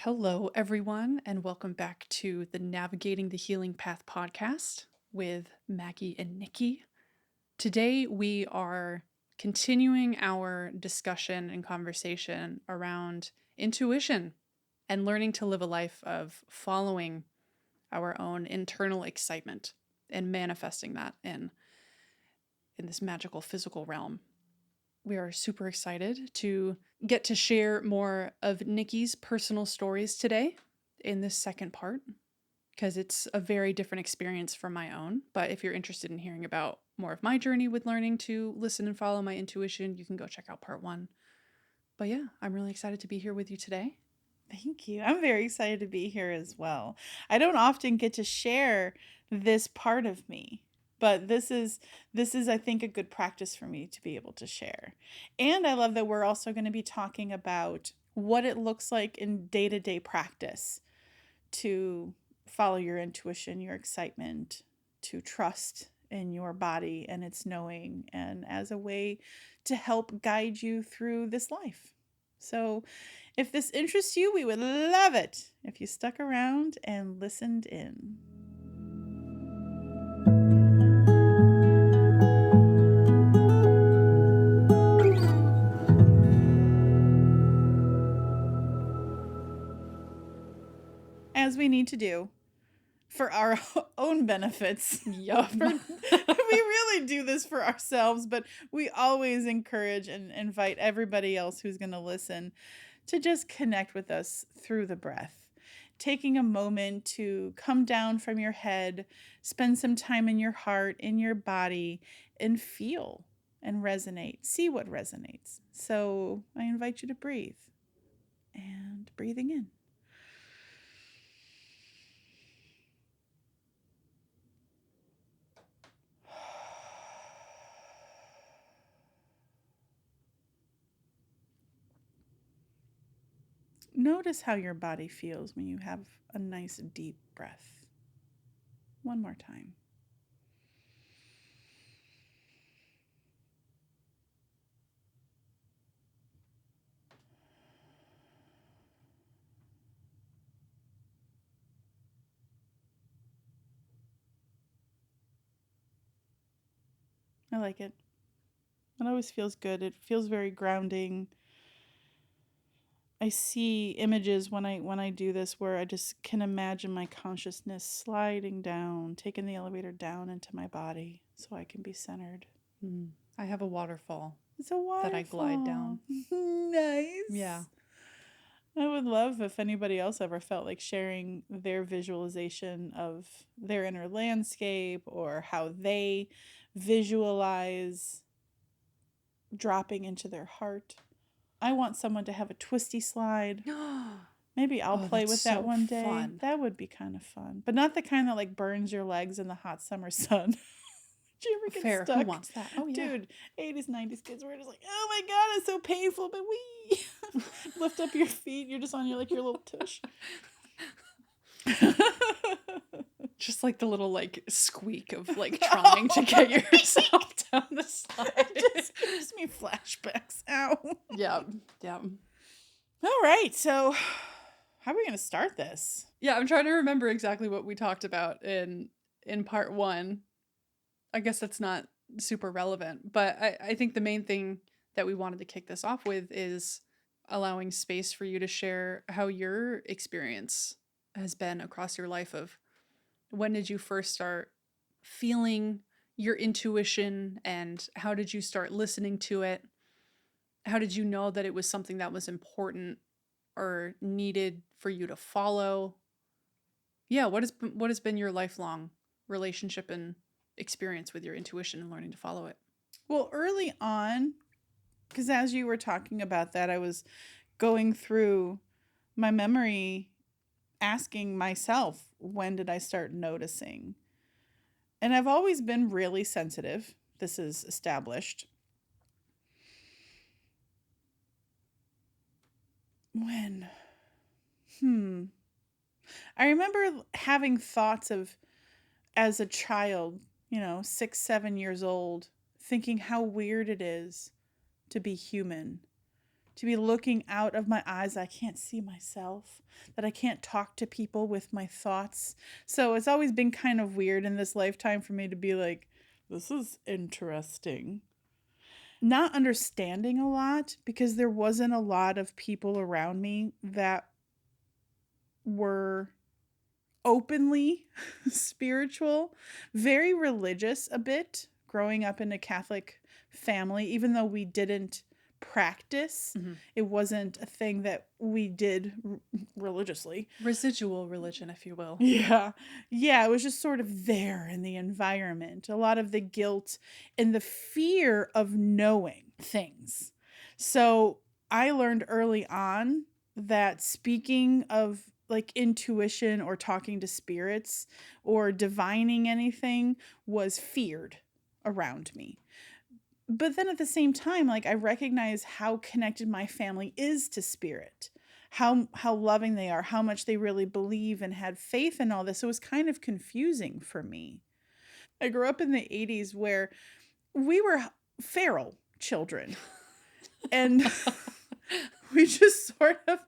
Hello, everyone, and welcome back to the Navigating the Healing Path podcast with Maggie and Nicki. Today, we are continuing our discussion and conversation around intuition and learning to live a life of following our own internal excitement and manifesting that in this magical physical realm. We are super excited to get to share more of Nicki's personal stories today in this second part, because it's a very different experience from my own. But if you're interested in hearing about more of my journey with learning to listen and follow my intuition, you can go check out part 1. But yeah, I'm really excited to be here with you today. Thank you. I'm very excited to be here as well. I don't often get to share this part of me, but this is I think a good practice for me to be able to share. And I love that we're also going to be talking about what it looks like in day-to-day practice to follow your intuition, your excitement, to trust in your body and its knowing, and as a way to help guide you through this life. So if this interests you, we would love it if you stuck around and listened in. As we need to do for our own benefits. Yup. We really do this for ourselves, but we always encourage and invite everybody else who's going to listen to just connect with us through the breath. Taking a moment to come down from your head, spend some time in your heart, in your body, and feel and resonate. See what resonates. So I invite you to breathe. And breathing in. Notice how your body feels when you have a nice deep breath. One more time. I like it. It always feels good. It feels very grounding. I see images when I do this where I just can imagine my consciousness sliding down, taking the elevator down into my body so I can be centered. I have a waterfall. It's a waterfall that I glide down. Nice. Yeah. I would love if anybody else ever felt like sharing their visualization of their inner landscape or how they visualize dropping into their heart. I want someone to have a twisty slide. Maybe I'll play with that one day. Fun. That would be kind of fun. But not the kind that like burns your legs in the hot summer sun. Did you ever get stuck? Who wants that? Oh, yeah. Dude, 80s, 90s kids were just like, oh my God, it's so painful. But we lift up your feet. You're just on your little tush. Just like the little like squeak of like trying to get yourself down the slide. It just gives me flashbacks. Ow. Yeah. All right, so how are we going to start this? Yeah, I'm trying to remember exactly what we talked about in part 1. I guess that's not super relevant, but I think the main thing that we wanted to kick this off with is allowing space for you to share how your experience has been across your life of when did you first start feeling your intuition and how did you start listening to it? How did you know that it was something that was important or needed for you to follow? Yeah, what has been your lifelong relationship and experience with your intuition and learning to follow it? Well, early on, because as you were talking about that, I was going through my memory asking myself, when did I start noticing? And I've always been really sensitive. This is established. When? I remember having thoughts of, as a child, 6, 7 years old, thinking how weird it is to be human, to be looking out of my eyes. I can't see myself, that I can't talk to people with my thoughts. So it's always been kind of weird in this lifetime for me to be like, this is interesting. Not understanding a lot because there wasn't a lot of people around me that were openly spiritual, very religious a bit, growing up in a Catholic family, even though we didn't practice. It wasn't a thing that we did religiously. Residual religion, if you will. Yeah. Yeah, it was just sort of there in the environment. A lot of the guilt and the fear of knowing things. So I learned early on that speaking of like intuition or talking to spirits or divining anything was feared around me. But then at the same time, like I recognize how connected my family is to spirit, how loving they are, how much they really believe and had faith in all this. It was kind of confusing for me. I grew up in the 80s where we were feral children and we just sort of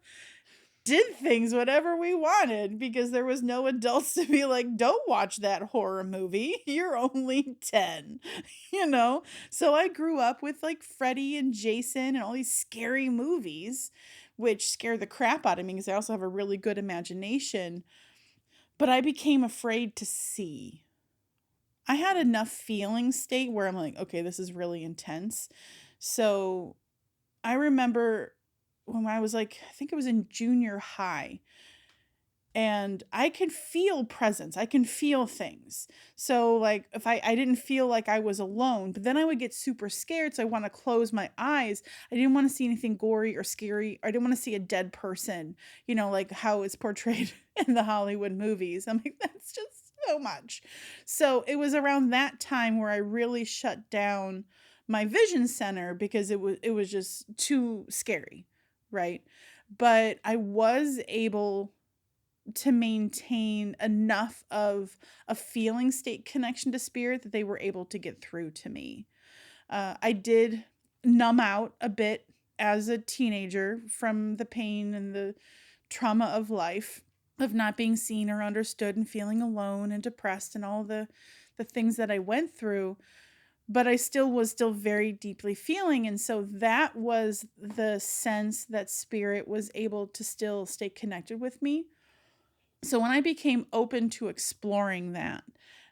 did things whatever we wanted because there was no adults to be like, don't watch that horror movie. You're only 10, you know? So I grew up with like Freddy and Jason and all these scary movies, which scare the crap out of me because I also have a really good imagination. But I became afraid to see. I had enough feeling state where I'm like, okay, this is really intense. So I remember when I was like, I think it was in junior high, and I can feel presence. I can feel things. So like if I didn't feel like I was alone, but then I would get super scared. So I want to close my eyes. I didn't want to see anything gory or scary. Or I didn't want to see a dead person, you know, like how it's portrayed in the Hollywood movies. I'm like, that's just so much. So it was around that time where I really shut down my vision center because it was just too scary. Right. But I was able to maintain enough of a feeling state connection to spirit that they were able to get through to me. I did numb out a bit as a teenager from the pain and the trauma of life, of not being seen or understood and feeling alone and depressed and all the things that I went through. But I was still very deeply feeling. And so that was the sense that spirit was able to still stay connected with me. So when I became open to exploring that,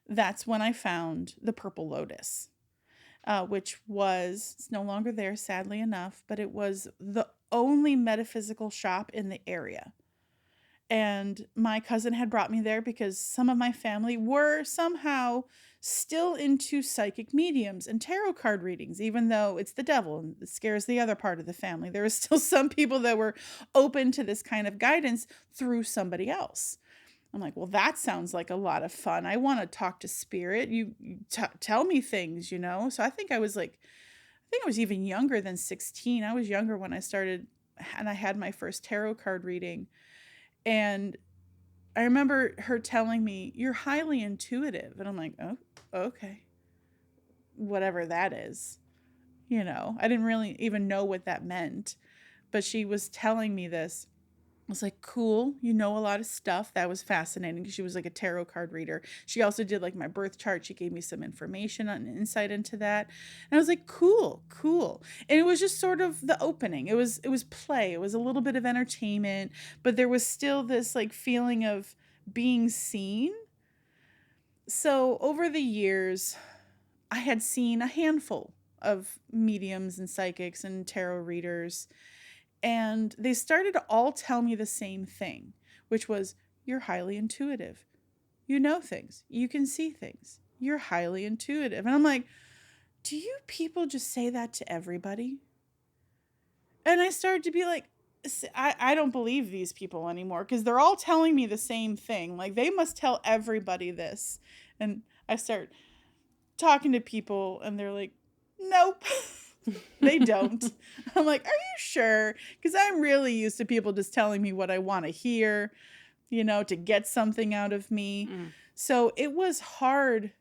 that's when I found the Purple Lotus, which it's no longer there, sadly enough, but it was the only metaphysical shop in the area. And my cousin had brought me there because some of my family were somehow still into psychic mediums and tarot card readings, even though it's the devil and it scares the other part of the family. There were still some people that were open to this kind of guidance through somebody else. I'm like, well, that sounds like a lot of fun. I want to talk to spirit. You tell me things, you know? So I think I was even younger than 16. I was younger when I started and I had my first tarot card reading. And I remember her telling me, you're highly intuitive. And I'm like, oh, okay. Whatever that is. You know, I didn't really even know what that meant. But she was telling me this. I was like, cool. You know a lot of stuff. That was fascinating because she was like a tarot card reader. She also did like my birth chart. She gave me some information on insight into that. And I was like, cool. And it was just sort of the opening. It was play. It was a little bit of entertainment, but there was still this like feeling of being seen. So over the years, I had seen a handful of mediums and psychics and tarot readers. And they started to all tell me the same thing, which was, you're highly intuitive. You know things. You can see things. You're highly intuitive. And I'm like, do you people just say that to everybody? And I started to be like, I don't believe these people anymore because they're all telling me the same thing. Like, they must tell everybody this. And I start talking to people and they're like, nope. They don't. I'm like, are you sure? Because I'm really used to people just telling me what I want to hear, you know, to get something out of me. So it was hard.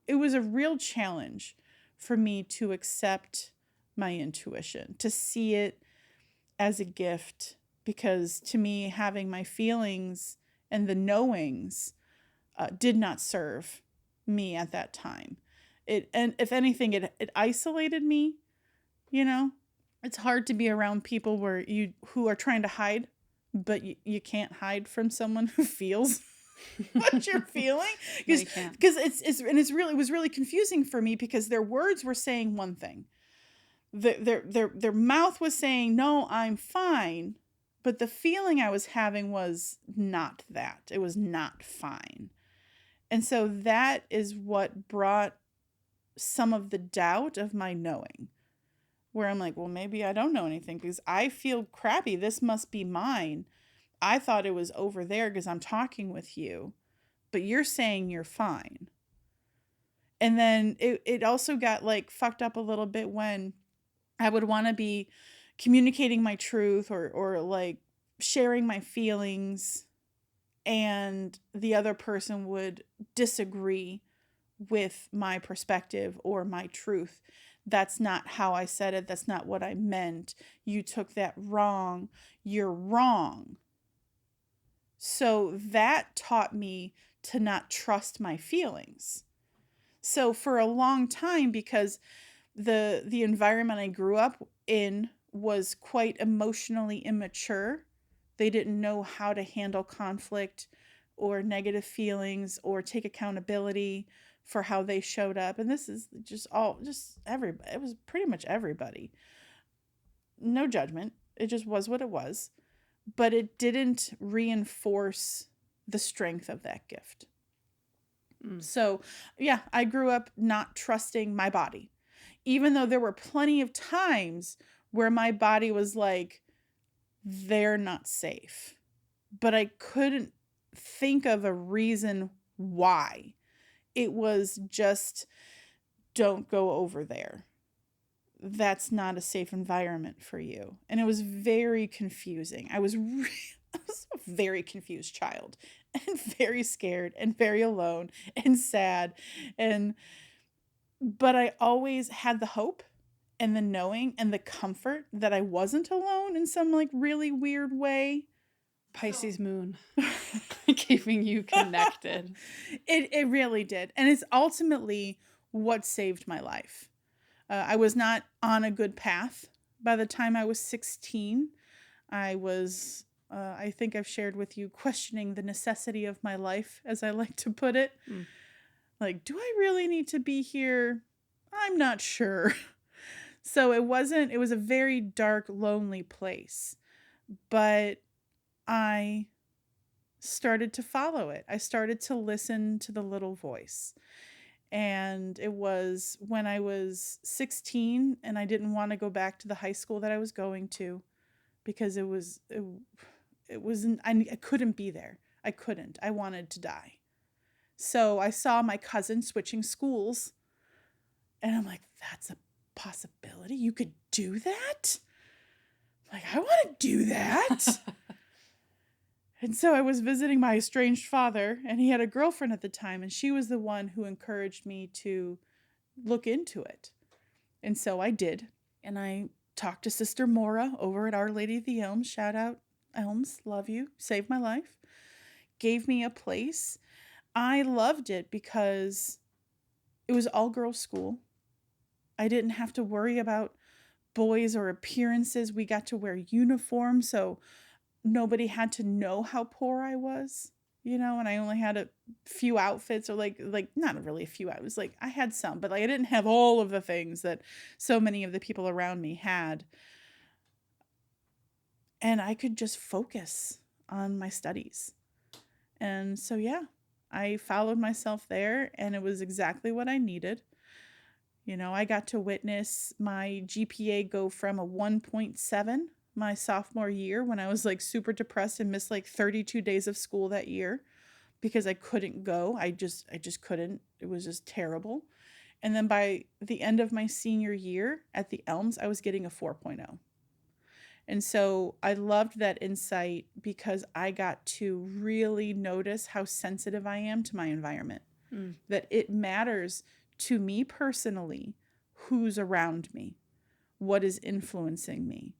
It was a real challenge for me to accept my intuition, to see it as a gift, because to me, having my feelings and the knowings did not serve me at that time. And if anything, it isolated me, you know? It's hard to be around people who are trying to hide, but you can't hide from someone who feels what you're feeling. No, you can't. Because it was really confusing for me, because their words were saying one thing. Their mouth was saying, no, I'm fine. But the feeling I was having was not that. It was not fine. And so that is what brought some of the doubt of my knowing, where I'm like, well, maybe I don't know anything because I feel crappy. This must be mine. I thought it was over there because I'm talking with you, but you're saying you're fine. And then it also got like fucked up a little bit when I would want to be communicating my truth or like sharing my feelings, and the other person would disagree with my perspective or my truth. That's not how I said it. That's not what I meant. You took that wrong. You're wrong. So that taught me to not trust my feelings. So for a long time, because the environment I grew up in was quite emotionally immature, they didn't know how to handle conflict or negative feelings or take accountability for how they showed up. And this is just everybody. It was pretty much everybody. No judgment. It just was what it was. But it didn't reinforce the strength of that gift. So, yeah, I grew up not trusting my body. Even though there were plenty of times where my body was like, they're not safe. But I couldn't think of a reason why. It was just, don't go over there. That's not a safe environment for you. And it was very confusing. I was a very confused child, and very scared and very alone and sad. But I always had the hope and the knowing and the comfort that I wasn't alone in some like really weird way. Pisces moon keeping you connected. It really did. And it's ultimately what saved my life. I was not on a good path by the time I was 16. I was, I think I've shared with you, questioning the necessity of my life, as I like to put it. Like, do I really need to be here? I'm not sure. So it was a very dark, lonely place. But I started to follow it. I started to listen to the little voice. And it was when I was 16 and I didn't want to go back to the high school that I was going to, because I couldn't be there. I couldn't. I wanted to die. So I saw my cousin switching schools, and I'm like, that's a possibility. You could do that? Like, I want to do that. And so I was visiting my estranged father, and he had a girlfriend at the time, and she was the one who encouraged me to look into it. And so I did. And I talked to Sister Mora over at Our Lady of the Elms. Shout out, Elms. Love you. Saved my life. Gave me a place. I loved it because it was all girls school. I didn't have to worry about boys or appearances. We got to wear uniforms, so nobody had to know how poor I was, and I only had a few outfits, or like not really a few. I was like, I had some, but like I didn't have all of the things that so many of the people around me had. And I could just focus on my studies. And so, yeah, I followed myself there, and it was exactly what I needed. I got to witness my GPA go from a 1.7 my sophomore year, when I was like super depressed and missed like 32 days of school that year because I couldn't go. I just couldn't. It was just terrible. And then by the end of my senior year at the Elms, I was getting a 4.0. And so I loved that insight because I got to really notice how sensitive I am to my environment. That it matters to me personally who's around me, what is influencing me.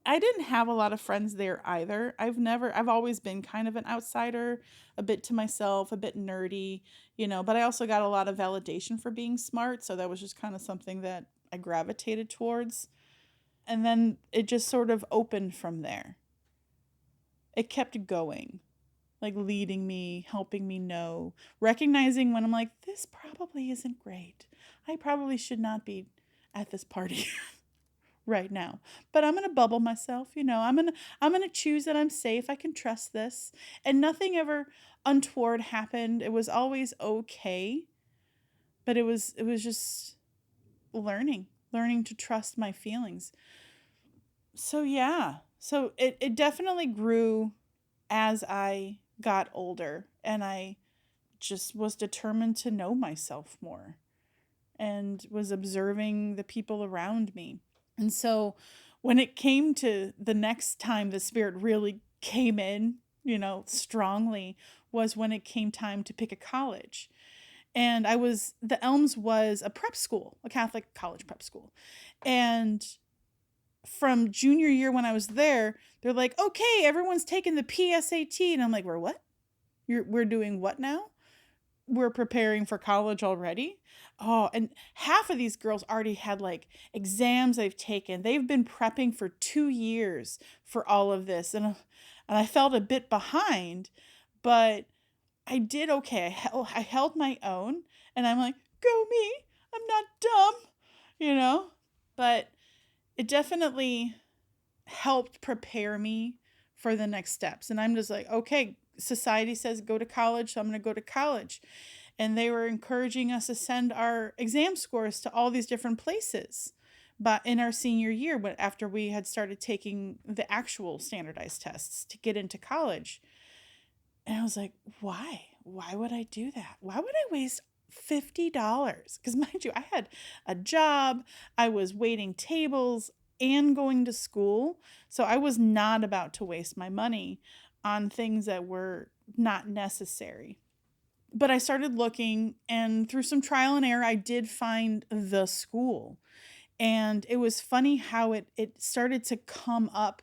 I didn't have a lot of friends there either. I've always been kind of an outsider, a bit to myself, a bit nerdy, but I also got a lot of validation for being smart. So that was just kind of something that I gravitated towards. And then it just sort of opened from there. It kept going, like leading me, helping me know, recognizing when I'm like, this probably isn't great. I probably should not be at this party right now. But I'm going to bubble myself, I'm going to choose that I'm safe. I can trust this. And nothing ever untoward happened. It was always okay. But it was just learning to trust my feelings. So yeah. So it definitely grew as I got older, and I just was determined to know myself more and was observing the people around me. And so when it came to the next time the spirit really came in, strongly, was when it came time to pick a college. And the Elms was a prep school, a Catholic college prep school. And from junior year when I was there, they're like, okay, everyone's taking the PSAT. And I'm like, we're what? We're doing what now? We're preparing for college already? Oh, and half of these girls already had like exams they've taken. They've been prepping for 2 years for all of this. And I felt a bit behind, but I did okay. I held my own, and I'm like, go me. I'm not dumb. But it definitely helped prepare me for the next steps. And I'm just like, okay, society says go to college, so I'm going to go to college. And they were encouraging us to send our exam scores to all these different places. But in our senior year, after we had started taking the actual standardized tests to get into college. And I was like, why? Why would I do that? Why would I waste $50? Because mind you, I had a job, I was waiting tables and going to school. So I was not about to waste my money on things that were not necessary. But I started looking, and through some trial and error, I did find the school. And it was funny how it started to come up.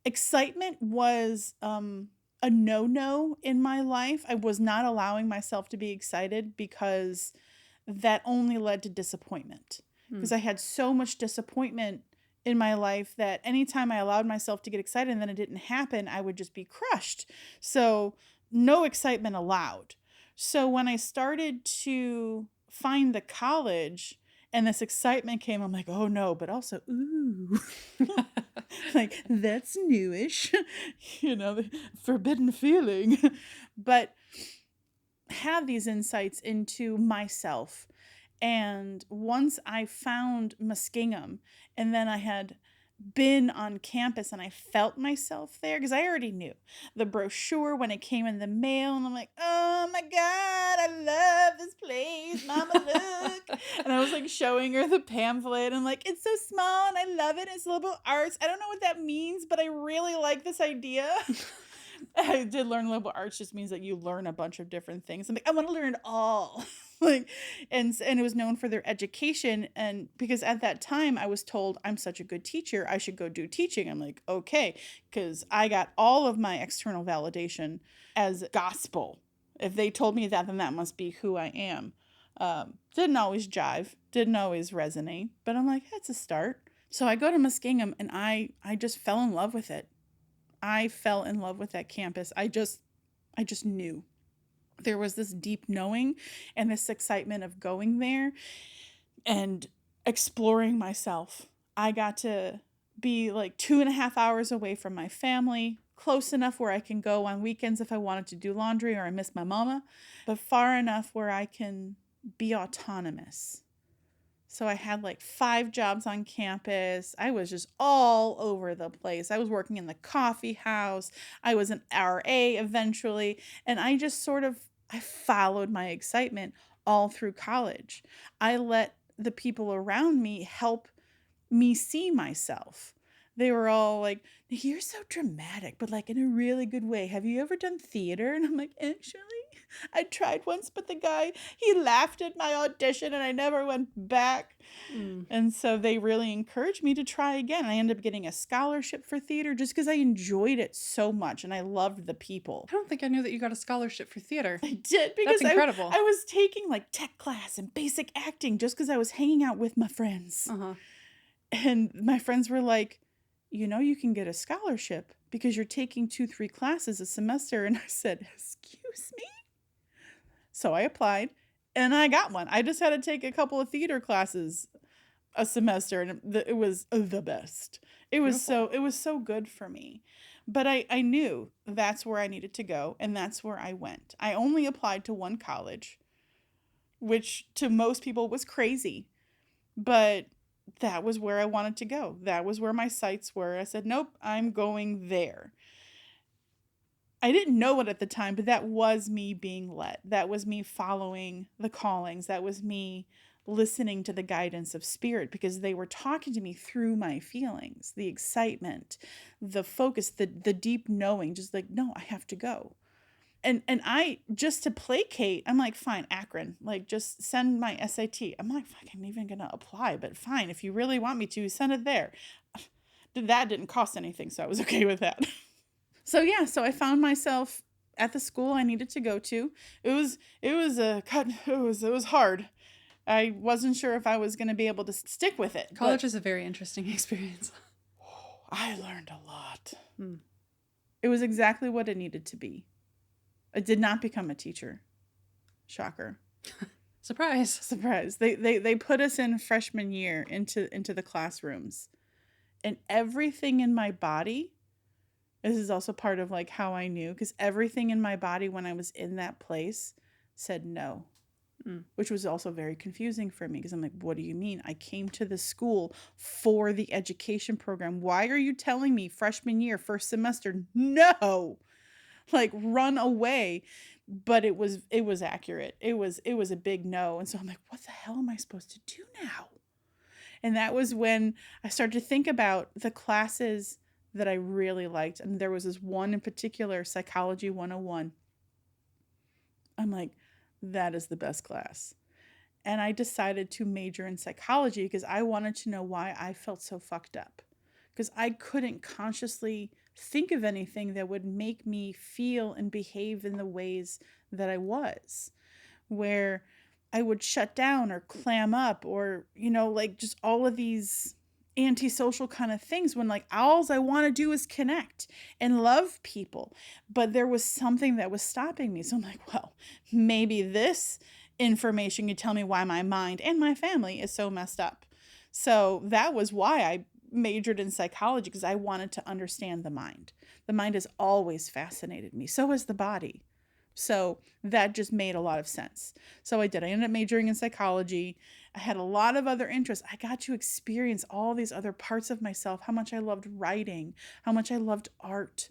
Excitement was a no-no in my life. I was not allowing myself to be excited because that only led to disappointment. Because I had so much disappointment in my life that anytime I allowed myself to get excited and then it didn't happen, I would just be crushed. So no excitement allowed. So when I started to find the college and this excitement came, I'm like, oh no, but also, ooh, like that's newish, the forbidden feeling. But had these insights into myself. And once I found Muskingum, and then I had been on campus and I felt myself there, because I already knew the brochure when it came in the mail, and I'm like, oh my God, I love this place, Mama, look. And I was like showing her the pamphlet and like, it's so small and I love it. It's liberal arts. I don't know what that means, but I really like this idea. I did learn liberal arts just means that you learn a bunch of different things. I'm like, I want to learn it all. And it was known for their education. And because at that time I was told I'm such a good teacher, I should go do teaching. I'm like, okay, because I got all of my external validation as gospel. If they told me that, then that must be who I am. Didn't always jive, didn't always resonate, but I'm like, that's a start. So I go to Muskingum and I just fell in love with it. I fell in love with that campus. I just knew. There was this deep knowing and this excitement of going there and exploring myself. I got to be like 2.5 hours away from my family, close enough where I can go on weekends if I wanted to do laundry or I miss my mama, but far enough where I can be autonomous. So I had like 5 jobs on campus. I was just all over the place. I was working in the coffee house. I was an RA eventually. And I just I followed my excitement all through college. I let the people around me help me see myself. They were all like, you're so dramatic, but like in a really good way. Have you ever done theater? And I'm like, actually, I tried once, but the guy, he laughed at my audition and I never went back. Mm. And so they really encouraged me to try again. I ended up getting a scholarship for theater just because I enjoyed it so much and I loved the people. I don't think I knew that you got a scholarship for theater. I did because That's incredible. I was taking like tech class and basic acting just because I was hanging out with my friends. Uh-huh. And my friends were like, you know, you can get a scholarship because you're taking 2-3 classes a semester. And I said, excuse me? So I applied and I got one. I just had to take a couple of theater classes a semester and it was the best. It was so good for me. But I knew that's where I needed to go and that's where I went. I only applied to one college, which to most people was crazy. But that was where I wanted to go. That was where my sights were. I said, nope, I'm going there. I didn't know it at the time, but that was me being led. That was me following the callings. That was me listening to the guidance of spirit because they were talking to me through my feelings, the excitement, the focus, the deep knowing, just like, no, I have to go. And I, just to placate, I'm like, fine, Akron, like just send my SAT. I'm like, fuck, I'm even going to apply, but fine. If you really want me to, send it there. That didn't cost anything, so I was okay with that. So yeah, so I found myself at the school I needed to go to. It was hard. I wasn't sure if I was going to be able to stick with it. College is a very interesting experience. I learned a lot. Hmm. It was exactly what it needed to be. I did not become a teacher. Shocker. Surprise. They put us in freshman year into the classrooms. And everything in my body, this is also part of like how I knew, because everything in my body when I was in that place said no, which was also very confusing for me because I'm like, what do you mean? I came to the school for the education program. Why are you telling me freshman year, first semester? No, like run away. But it was accurate. It was a big no. And so I'm like, what the hell am I supposed to do now? And that was when I started to think about the classes that I really liked. And there was this one in particular, Psychology 101. I'm like, that is the best class. And I decided to major in psychology because I wanted to know why I felt so fucked up. Because I couldn't consciously think of anything that would make me feel and behave in the ways that I was. Where I would shut down or clam up or, you know, like just all of these antisocial kind of things when like all I want to do is connect and love people. But there was something that was stopping me. So I'm like, well, maybe this information could tell me why my mind and my family is so messed up. So that was why I majored in psychology, because I wanted to understand the mind. The mind has always fascinated me. So has the body. So that just made a lot of sense. So I did. I ended up majoring in psychology. I had a lot of other interests. I got to experience all these other parts of myself, how much I loved writing, how much I loved art.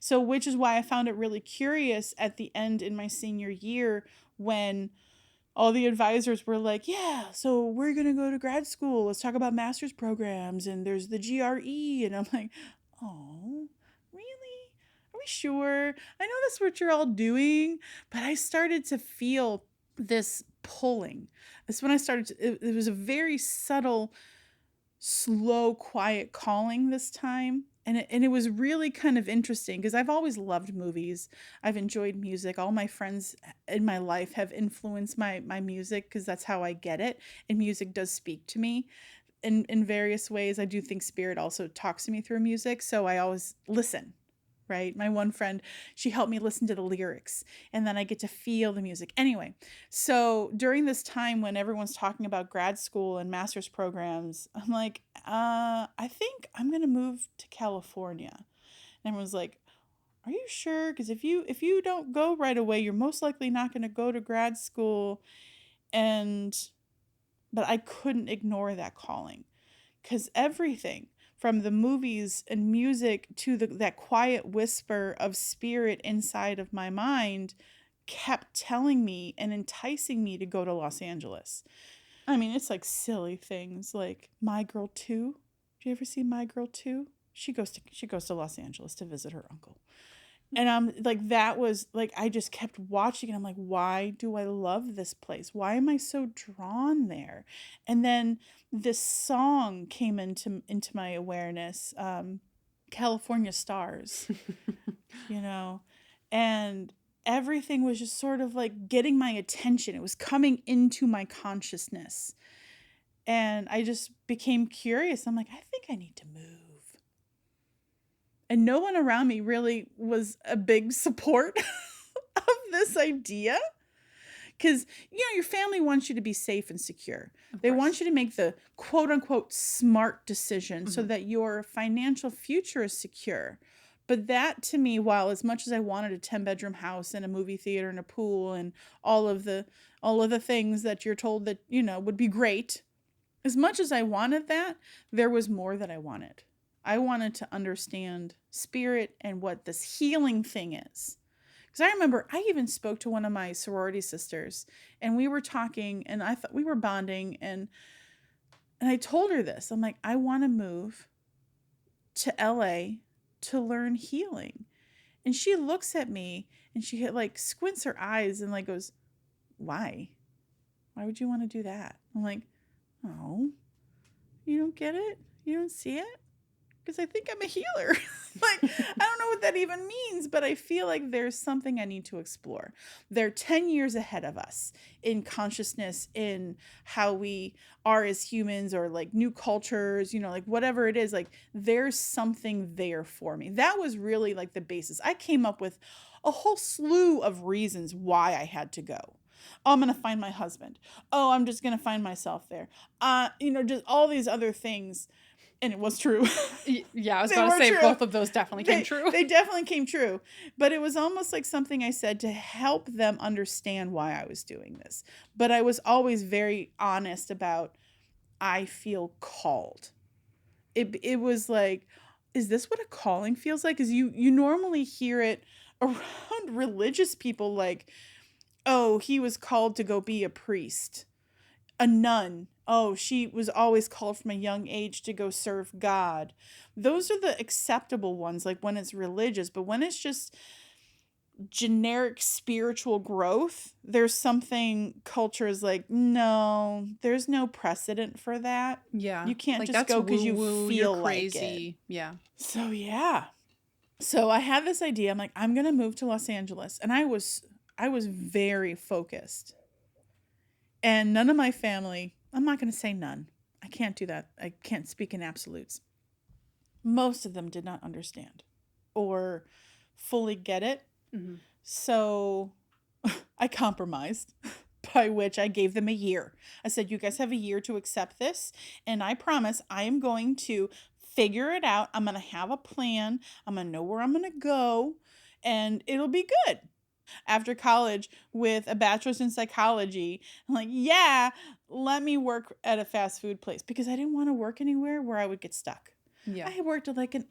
So which is why I found it really curious at the end in my senior year when all the advisors were like, yeah, so we're going to go to grad school. Let's talk about master's programs. And there's the GRE. And I'm like, oh, really? Are we sure? I know that's what you're all doing. But I started to feel this pulling. That's when I started to, it was a very subtle, slow, quiet calling this time. And it was really kind of interesting because I've always loved movies. I've enjoyed music. All my friends in my life have influenced my music because that's how I get it. And music does speak to me in various ways. I do think spirit also talks to me through music. So I always listen, right? My one friend, she helped me listen to the lyrics and then I get to feel the music. Anyway, so during this time when everyone's talking about grad school and master's programs, I'm like, I think I'm going to move to California. And everyone's like, are you sure? Because if you don't go right away, you're most likely not going to go to grad school. But I couldn't ignore that calling because everything from the movies and music to that quiet whisper of spirit inside of my mind kept telling me and enticing me to go to Los Angeles. I mean, it's like silly things like My Girl 2. Did you ever see My Girl 2? She goes to Los Angeles to visit her uncle. And I'm like, that was like, I just kept watching and I'm like, why do I love this place? Why am I so drawn there? And then this song came into my awareness, California Stars, you know, and everything was just sort of like getting my attention. It was coming into my consciousness. And I just became curious. I'm like, I think I need to move. And no one around me really was a big support of this idea. Because, your family wants you to be safe and secure. They want you to make the quote unquote smart decision so that your financial future is secure. But that to me, while as much as I wanted a 10-bedroom house and a movie theater and a pool and all of the things that you're told that, would be great, as much as I wanted that, there was more that I wanted. I wanted to understand spirit and what this healing thing is. Because I remember I even spoke to one of my sorority sisters and we were talking and I thought we were bonding and I told her this. I'm like, I want to move to LA to learn healing. And she looks at me and she like squints her eyes and like goes, why? Why would you want to do that? I'm like, oh, you don't get it? You don't see it? Because I think I'm a healer. Like, I don't know what that even means, but I feel like there's something I need to explore. They're 10 years ahead of us in consciousness, in how we are as humans or like new cultures, like whatever it is, like there's something there for me. That was really like the basis. I came up with a whole slew of reasons why I had to go. Oh, I'm going to find my husband. Oh, I'm just going to find myself there. Just all these other things. And it was true. Yeah, I was about to say true. Both of those definitely came true. They definitely came true. But it was almost like something I said to help them understand why I was doing this. But I was always very honest about, I feel called. It was like, is this what a calling feels like? Because you normally hear it around religious people like, oh, he was called to go be a priest. A nun. Oh, she was always called from a young age to go serve God. Those are the acceptable ones, like when it's religious. But when it's just generic spiritual growth, there's something culture is like, no, there's no precedent for that. Yeah. You can't like just go because you feel like it. Yeah. So, yeah. So I had this idea. I'm like, I'm going to move to Los Angeles. And I was very focused. And none of my family, I'm not going to say none. I can't do that. I can't speak in absolutes. Most of them did not understand or fully get it. Mm-hmm. So I compromised, by which I gave them a year. I said, you guys have a year to accept this. And I promise I am going to figure it out. I'm going to have a plan. I'm going to know where I'm going to go. And it'll be good. After college with a bachelor's in psychology, I'm like, yeah, let me work at a fast food place because I didn't want to work anywhere where I would get stuck. Yeah. I worked at like an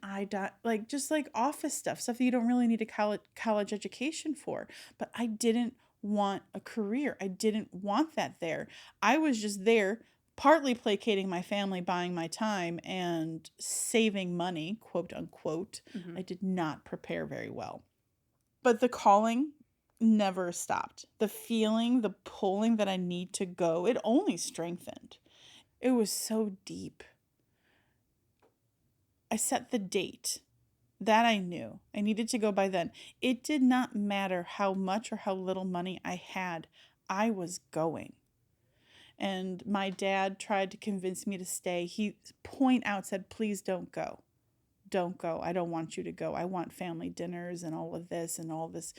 like just like office stuff that you don't really need a college education for. But I didn't want a career. I didn't want that there. I was just there partly placating my family, buying my time and saving money, quote unquote. Mm-hmm. I did not prepare very well. But the calling never stopped. The feeling, the pulling that I need to go, it only strengthened. It was so deep. I set the date. That I knew. I needed to go by then. It did not matter how much or how little money I had. I was going. And my dad tried to convince me to stay. He said, please don't go. Don't go. I don't want you to go. I want family dinners and all of this and all this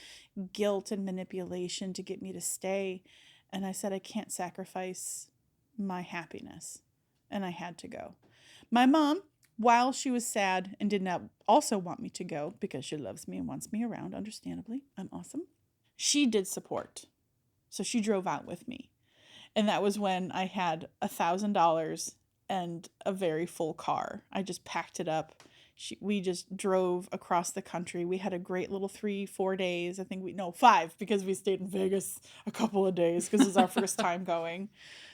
guilt and manipulation to get me to stay. And I said, I can't sacrifice my happiness. And I had to go. My mom, while she was sad and did not also want me to go because she loves me and wants me around, understandably, I'm awesome, she did support. So she drove out with me. And that was when I had $1,000 and a very full car. I just packed it up. We just drove across the country. We had a great little 3-4 days. I think 5 because we stayed in Vegas a couple of days because it was our first time going.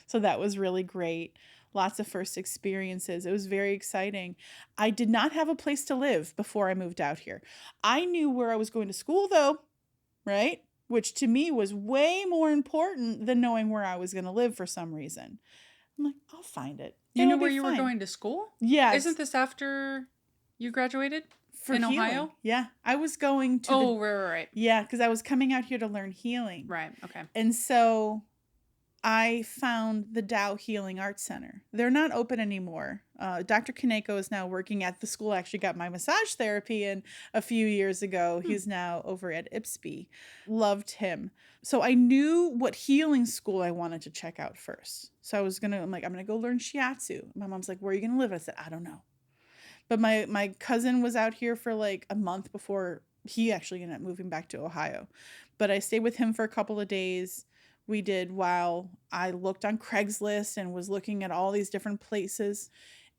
So that was really great. lots of first experiences. It was very exciting. I did not have a place to live before I moved out here. I knew where I was going to school though, right? Which to me was way more important than knowing where I was going to live for some reason. I'm like, I'll find it. You knew It'll where be you were fine. going to school? Yes. Isn't this after you graduated? For in healing. Ohio? Yeah. I was going to right. Yeah, because I was coming out here to learn healing. Right, okay. And so I found the Tao Healing Arts Center. They're not open anymore. Dr. Kaneko is now working at the school. I actually got my massage therapy in a few years ago. He's now over at IPSB. Loved him. So I knew what healing school I wanted to check out first. So I'm like, I'm going to go learn shiatsu. My mom's like, where are you going to live? I said, I don't know. But my cousin was out here for like a month before he actually ended up moving back to Ohio. But I stayed with him for a couple of days. We did while I looked on Craigslist and was looking at all these different places.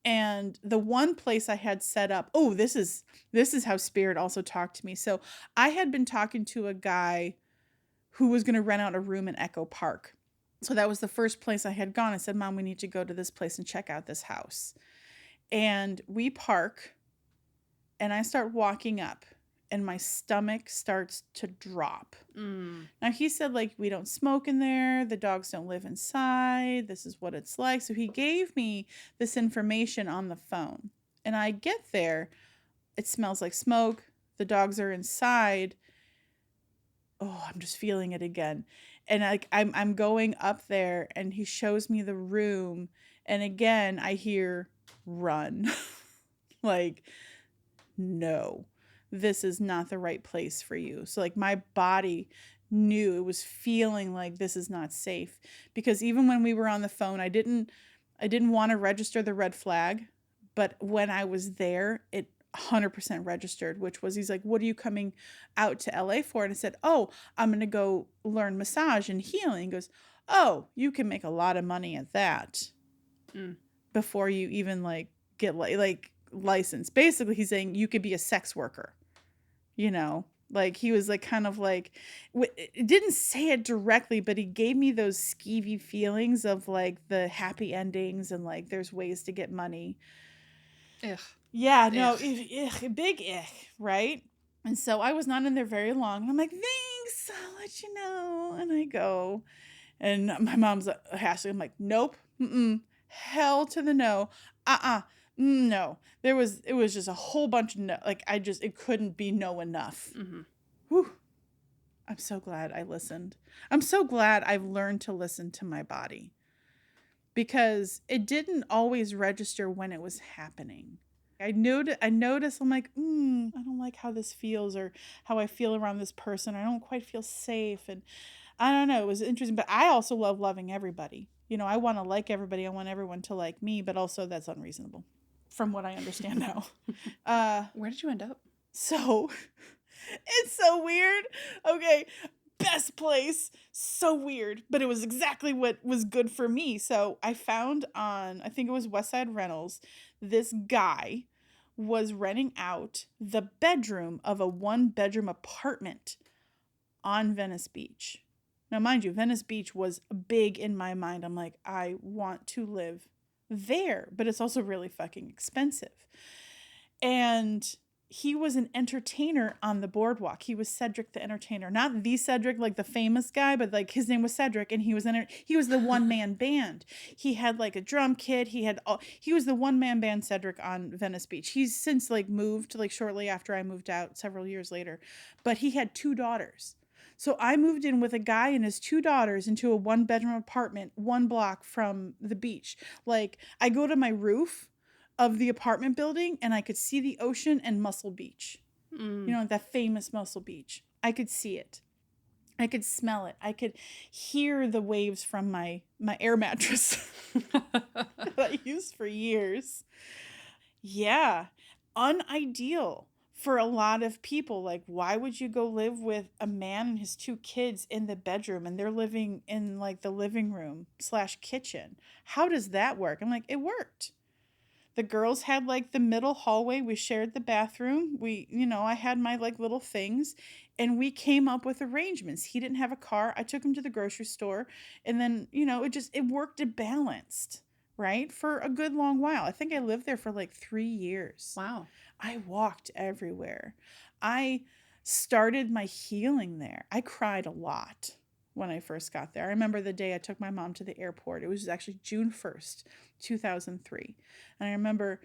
And the one place I had set up, this is how Spirit also talked to me. So I had been talking to a guy who was going to rent out a room in Echo Park. So that was the first place I had gone. I said, Mom, we need to go to this place and check out this house. And we park, and I start walking up, and my stomach starts to drop. Now, he said, like, we don't smoke in there. The dogs don't live inside. This is what it's like. So he gave me this information on the phone. And I get there. It smells like smoke. The dogs are inside. Oh, I'm just feeling it again. And I'm going up there, and he shows me the room. And again, I hear run. Like, no, this is not the right place for you. So like my body knew, it was feeling like this is not safe, because even when we were on the phone, I didn't want to register the red flag, but when I was there, it 100% registered, which was, he's like, what are you coming out to LA for? And I said, I'm going to go learn massage and healing. He goes, you can make a lot of money at that. Before you even like get like licensed. Basically, he's saying you could be a sex worker, like he was like kind of like, it didn't say it directly, but he gave me those skeevy feelings of like the happy endings and like there's ways to get money. Ugh. Yeah, no, big right? And so I was not in there very long, and I'm like, thanks, I'll let you know. And I go, and my mom's Ashley, I'm like, nope, hell to the no, no. It was just a whole bunch of no. Like it couldn't be no enough. Whew. I'm so glad I listened. I'm so glad I've learned to listen to my body, because it didn't always register when it was happening. I noticed, I'm like, I don't like how this feels, or how I feel around this person. I don't quite feel safe. And I don't know, it was interesting, but I also love loving everybody. I want to like everybody. I want everyone to like me, but also that's unreasonable from what I understand now. Where did you end up? So it's so weird. Okay. Best place. So weird, but it was exactly what was good for me. So I found on, I think it was Westside Rentals, this guy was renting out the bedroom of a 1-bedroom apartment on Venice Beach. Now, mind you, Venice Beach was big in my mind. I'm like, I want to live there, but it's also really fucking expensive. And he was an entertainer on the boardwalk. He was Cedric the Entertainer. Not the Cedric, like the famous guy, but like his name was Cedric, and he was the one-man band. He had like a drum kit. He was the one-man band Cedric on Venice Beach. He's since like moved like shortly after I moved out several years later, but he had 2 daughters. So I moved in with a guy and his 2 daughters into a 1-bedroom apartment 1 block from the beach. Like I go to my roof of the apartment building and I could see the ocean and Muscle Beach. That famous Muscle Beach. I could see it. I could smell it. I could hear the waves from my air mattress that I used for years. Yeah. Unideal for a lot of people. Like, why would you go live with a man and his 2 kids in the bedroom and they're living in like the living room / kitchen? How does that work? I'm like, it worked. The girls had like the middle hallway. We shared the bathroom. I had my like little things, and we came up with arrangements. He didn't have a car. I took him to the grocery store, and then, it worked. It balanced. right? For a good long while. I think I lived there for like 3 years. Wow. I walked everywhere. I started my healing there. I cried a lot when I first got there. I remember the day I took my mom to the airport. It was actually June 1st, 2003. And I remember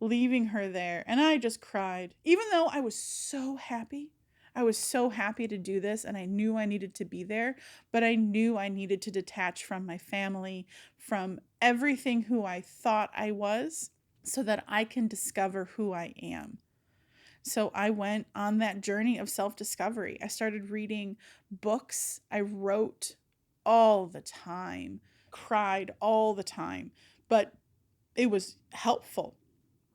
leaving her there and I just cried, even though I was so happy. I was so happy to do this and I knew I needed to be there, but I knew I needed to detach from my family, from everything who I thought I was, so that I can discover who I am. So I went on that journey of self-discovery. I started reading books. I wrote all the time, cried all the time, but it was helpful.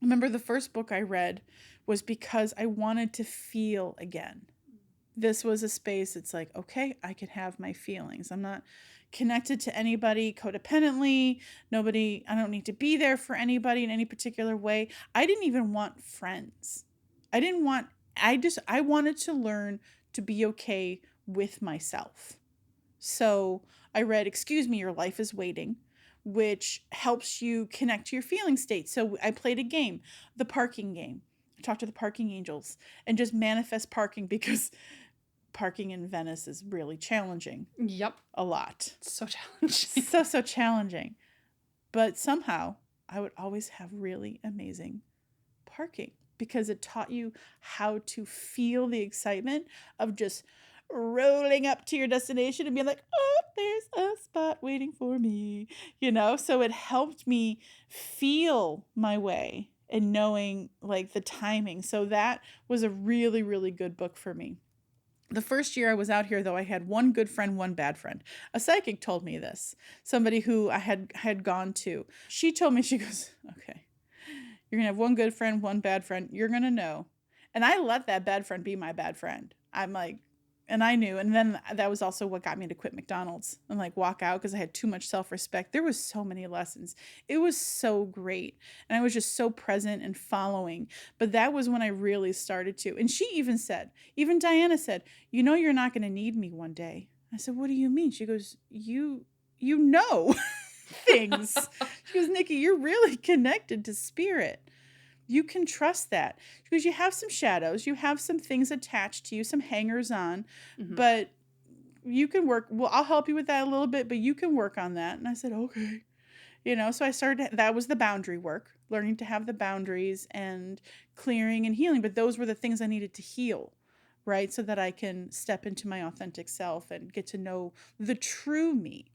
I remember the first book I read was because I wanted to feel again. This was a space, it's like, okay, I can have my feelings. I'm not connected to anybody codependently. I don't need to be there for anybody in any particular way. I didn't even want friends. I wanted to learn to be okay with myself. So I read, Excuse Me, Your Life is Waiting, which helps you connect to your feeling state. So I played a game, the parking game. I talked to the parking angels and just manifest parking because parking in Venice is really challenging. Yep. A lot. So challenging. So challenging. But somehow I would always have really amazing parking because it taught you how to feel the excitement of just rolling up to your destination and being like, oh, there's a spot waiting for me, So it helped me feel my way and knowing like the timing. So that was a really, really good book for me. The first year I was out here, though, I had one good friend, one bad friend. A psychic told me this. Somebody who I had gone to. She told me, she goes, okay, you're going to have one good friend, one bad friend. You're going to know. And I let that bad friend be my bad friend. I'm like, and I knew. And then that was also what got me to quit McDonald's and like walk out because I had too much self-respect. There was so many lessons. It was so great. And I was just so present and following. But that was when I really started to. And she even Diana said, you're not going to need me one day. I said, what do you mean? She goes, you know things. She goes, Nicki, you're really connected to spirit. You can trust that because you have some shadows, you have some things attached to you, some hangers on, but you can work. Well, I'll help you with that a little bit, but you can work on that. And I said, okay. So I started, that was the boundary work, learning to have the boundaries and clearing and healing. But those were the things I needed to heal, right? So that I can step into my authentic self and get to know the true me.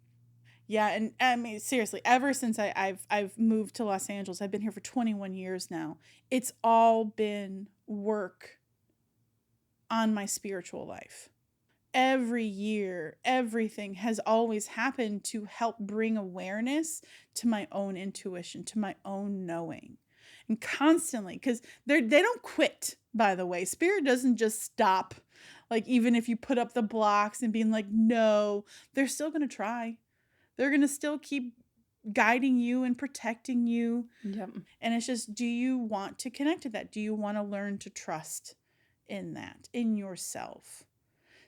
Yeah, and I mean, seriously, ever since I've moved to Los Angeles, I've been here for 21 years now. It's all been work on my spiritual life. Every year, everything has always happened to help bring awareness to my own intuition, to my own knowing. And constantly, because they don't quit, by the way. Spirit doesn't just stop. Like, even if you put up the blocks and being like, no, they're still going to try. They're going to still keep guiding you and protecting you. Yep. And it's just, do you want to connect to that? Do you want to learn to trust in that, in yourself?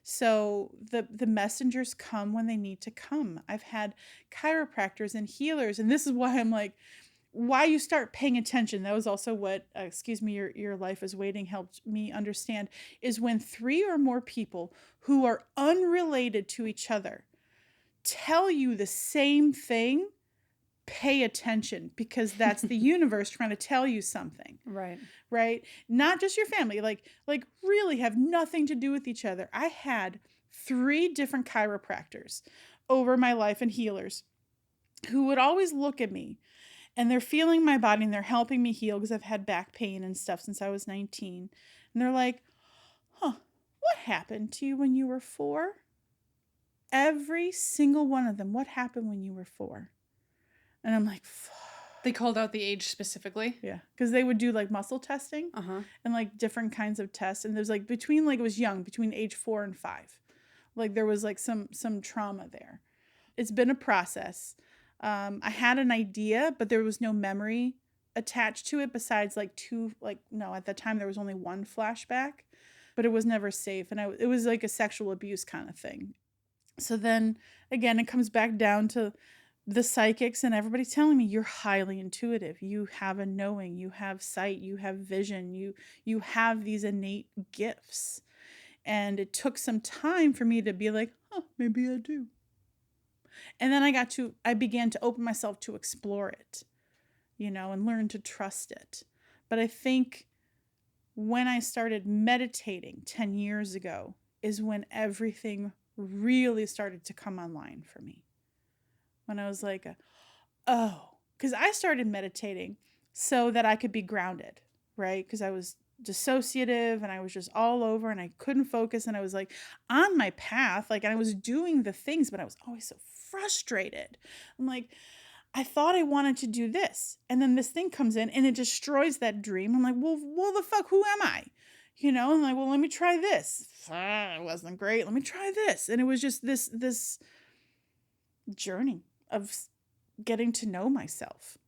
So the messengers come when they need to come. I've had chiropractors and healers, and this is why I'm like, why you start paying attention. That was also what, Excuse Me, Your Life is Waiting helped me understand, is when 3 or more people who are unrelated to each other tell you the same thing, pay attention, because that's the universe trying to tell you something. Right? Not just your family, like really have nothing to do with each other. I had 3 different chiropractors over my life and healers who would always look at me and they're feeling my body and they're helping me heal because I've had back pain and stuff since I was 19. And they're like, what happened to you when you were 4? Every single one of them, what happened when you were 4? And I'm like, They called out the age specifically? Yeah, because they would do like muscle testing and like different kinds of tests. And there's like between age 4 and 5. Like there was like some trauma there. It's been a process. I had an idea, but there was no memory attached to it besides at the time there was only 1 flashback, but it was never safe. And it was like a sexual abuse kind of thing. So then again, it comes back down to the psychics and everybody's telling me you're highly intuitive. You have a knowing, you have sight, you have vision, you have these innate gifts. And it took some time for me to be like, oh, maybe I do. And then I began to open myself to explore it, and learn to trust it. But I think when I started meditating 10 years ago is when everything really started to come online for me. When I was like, oh, because I started meditating so that I could be grounded, right? Because I was dissociative and I was just all over and I couldn't focus and I was like on my path, like, and I was doing the things, but I was always so frustrated. I'm like, I thought I wanted to do this. And then this thing comes in and it destroys that dream. I'm like, well, the fuck, who am I? I'm like, well, let me try this. It wasn't great. Let me try this. And it was just this journey of getting to know myself.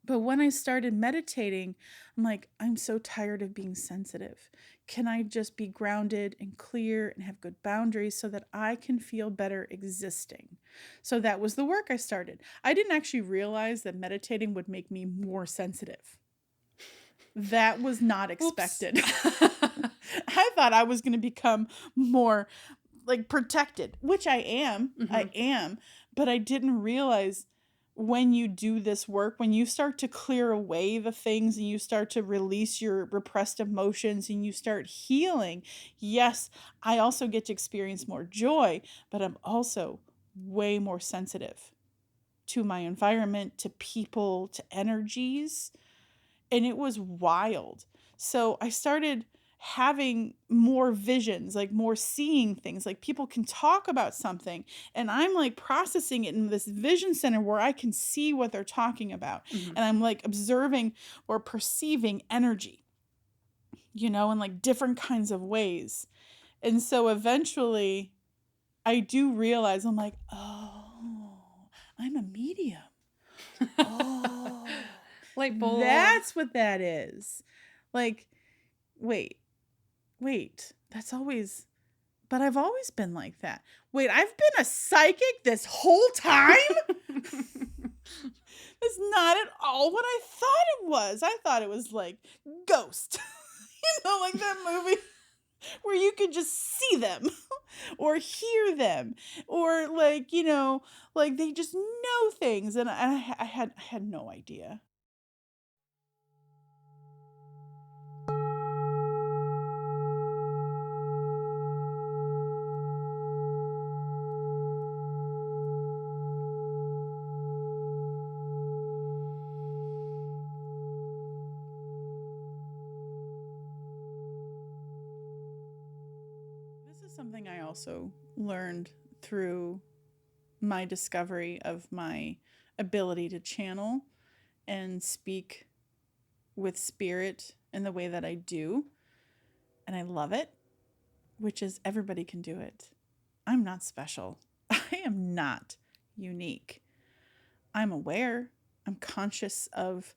But when I started meditating, I'm like, I'm so tired of being sensitive. Can I just be grounded and clear and have good boundaries so that I can feel better existing? So that was the work I started. I didn't actually realize that meditating would make me more sensitive. That was not expected. I thought I was going to become more like protected, which I am. Mm-hmm. I am. But I didn't realize when you do this work, when you start to clear away the things and you start to release your repressed emotions and you start healing, yes, I also get to experience more joy, but I'm also way more sensitive to my environment, to people, to energies. And it was wild. So I started having more visions, like more seeing things, like people can talk about something and I'm like processing it in this vision center where I can see what they're talking about. Mm-hmm. And I'm like observing or perceiving energy, in like different kinds of ways. And so eventually I do realize I'm like, oh, I'm a medium. Oh, light bulb. That's what that is. Like, wait, but I've always been like that. Wait, I've been a psychic this whole time? That's not at all what I thought it was. I thought it was like Ghost. Like that movie where you could just see them or hear them or like, like they just know things. And I had no idea. Something I also learned through my discovery of my ability to channel and speak with spirit in the way that I do. And I love it, which is everybody can do it. I'm not special. I am not unique. I'm aware. I'm conscious of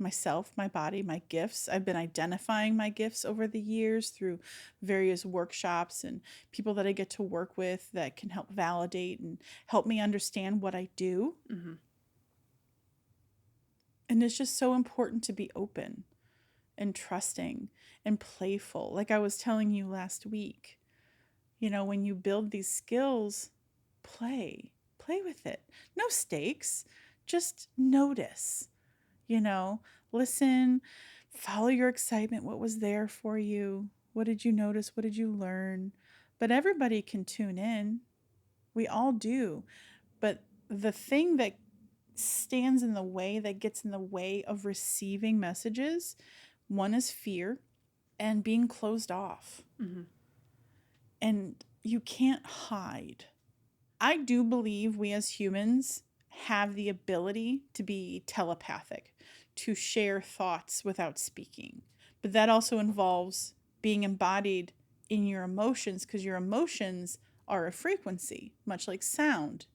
myself, my body, my gifts. I've been identifying my gifts over the years through various workshops and people that I get to work with that can help validate and help me understand what I do. Mm-hmm. And it's just so important to be open and trusting and playful. Like I was telling you last week, when you build these skills, play with it. No stakes, just notice. Listen, follow your excitement. What was there for you? What did you notice? What did you learn? But everybody can tune in. We all do. But the thing that stands in the way, that gets in the way of receiving messages, one is fear and being closed off. Mm-hmm. And you can't hide. I do believe we as humans have the ability to be telepathic, to share thoughts without speaking. But that also involves being embodied in your emotions, because your emotions are a frequency, much like sound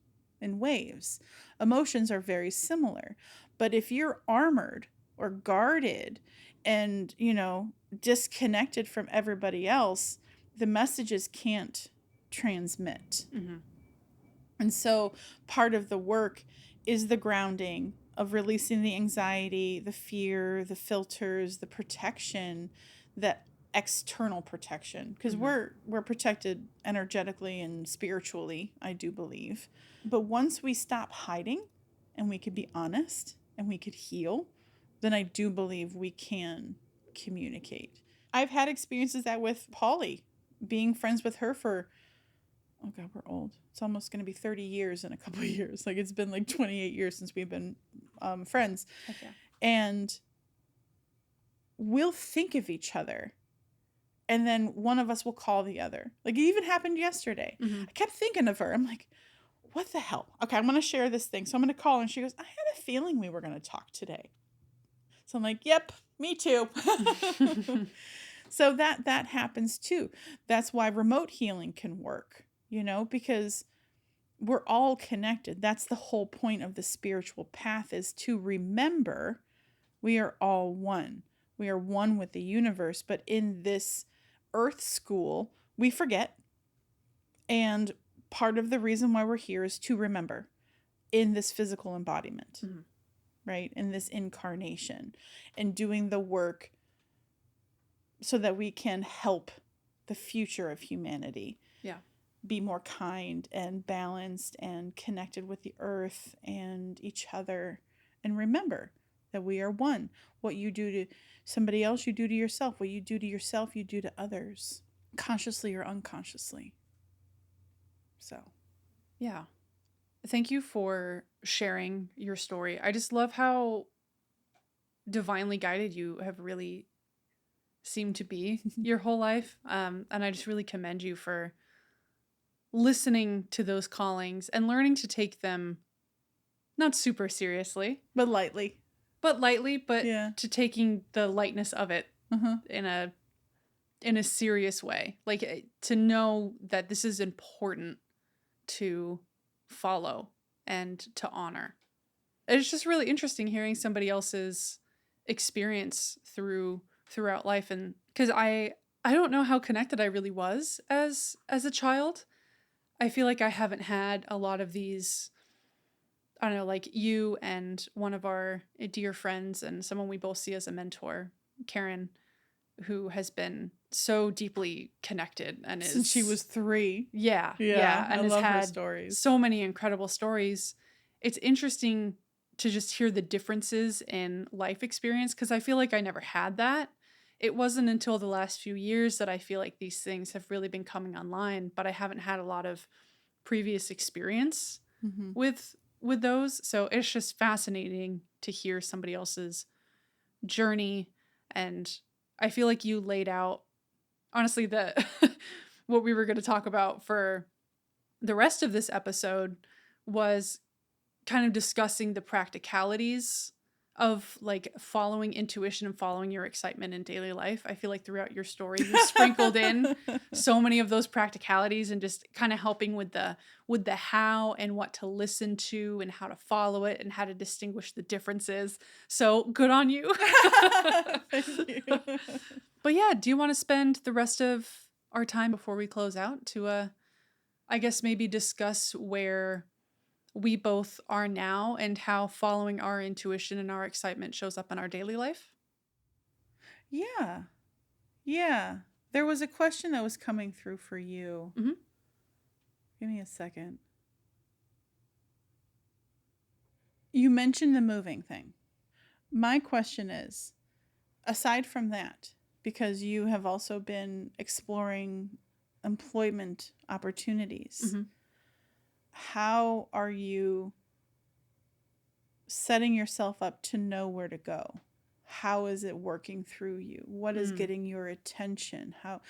and waves. Emotions are very similar. But if you're armored or guarded and, disconnected from everybody else, the messages can't transmit. Mm-hmm. And so part of the work is the grounding of releasing the anxiety, the fear, the filters, the protection, the external protection, because we're protected energetically and spiritually, I do believe. But once we stop hiding and we could be honest and we could heal, then I do believe we can communicate. I've had experiences that with Polly, being friends with her for, oh God, we're old. It's almost going to be 30 years in a couple of years. Like, it's been like 28 years since we've been friends. Okay. And we'll think of each other. And then one of us will call the other. Like, it even happened yesterday. I kept thinking of her. I'm like, what the hell? Okay, I'm going to share this thing. So I'm going to call her. And she goes, I had a feeling we were going to talk today. So I'm like, yep, me too. So that happens too. That's why remote healing can work, because we're all connected. That's the whole point of the spiritual path, is to remember we are all one. We are one with the universe. But in this earth school, we forget. And part of the reason why we're here is to remember in this physical embodiment, right? In this incarnation, and doing the work so that we can help the future of humanity be more kind and balanced and connected with the earth and each other. And remember that we are one. What you do to somebody else, you do to yourself. What you do to yourself, you do to others, consciously or unconsciously. So, yeah. Thank you for sharing your story. I just love how divinely guided you have really seemed to be your whole life. And I just really commend you for listening to those callings and learning to take them not super seriously, but lightly, but to taking the lightness of it in a serious way. Like, to know that this is important to follow and to honor. It's just really interesting hearing somebody else's experience throughout life, and because I don't know how connected I really was as a child. I feel like I haven't had a lot of these, I don't know, like you and one of our dear friends and someone we both see as a mentor, Karen, who has been so deeply connected and is, since she was 3. Yeah. And I has love her had stories. so many incredible stories. It's interesting to just hear the differences in life experience, because I feel like I never had that. It wasn't until the last few years that I feel like these things have really been coming online, but I haven't had a lot of previous experience with those. So it's just fascinating to hear somebody else's journey. And I feel like you laid out, honestly, what we were going to talk about for the rest of this episode was kind of discussing the practicalities of like following intuition and following your excitement in daily life. I feel like throughout your story, you sprinkled in so many of those practicalities and just kind of helping with the how and what to listen to and how to follow it and how to distinguish the differences. So good on you. Thank you. But yeah, do you want to spend the rest of our time before we close out to I guess maybe discuss where we both are now and how following our intuition and our excitement shows up in our daily life? Yeah. There was a question that was coming through for you. Give me a second. You mentioned the moving thing. My question is, aside from that, because you have also been exploring employment opportunities, how are you setting yourself up to know where to go? How is it working through you? What is getting your attention? How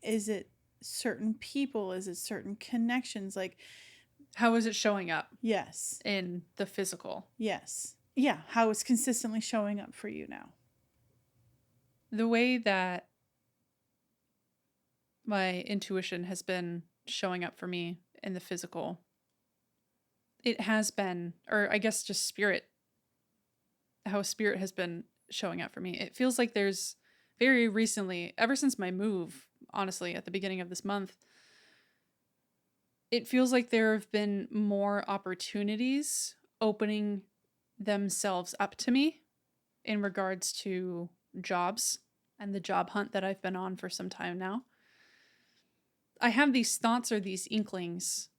is it certain people? Is it certain connections? Like, how is it showing up? Yes. In the physical? Yes. Yeah. How is consistently showing up for you now? The way that my intuition has been showing up for me in the physical, it has been, or I guess just spirit, how spirit has been showing up for me. It feels like there's very recently, ever since my move, honestly, at the beginning of this month, it feels like there have been more opportunities opening themselves up to me in regards to jobs and the job hunt that I've been on for some time now. I have these thoughts or these inklings.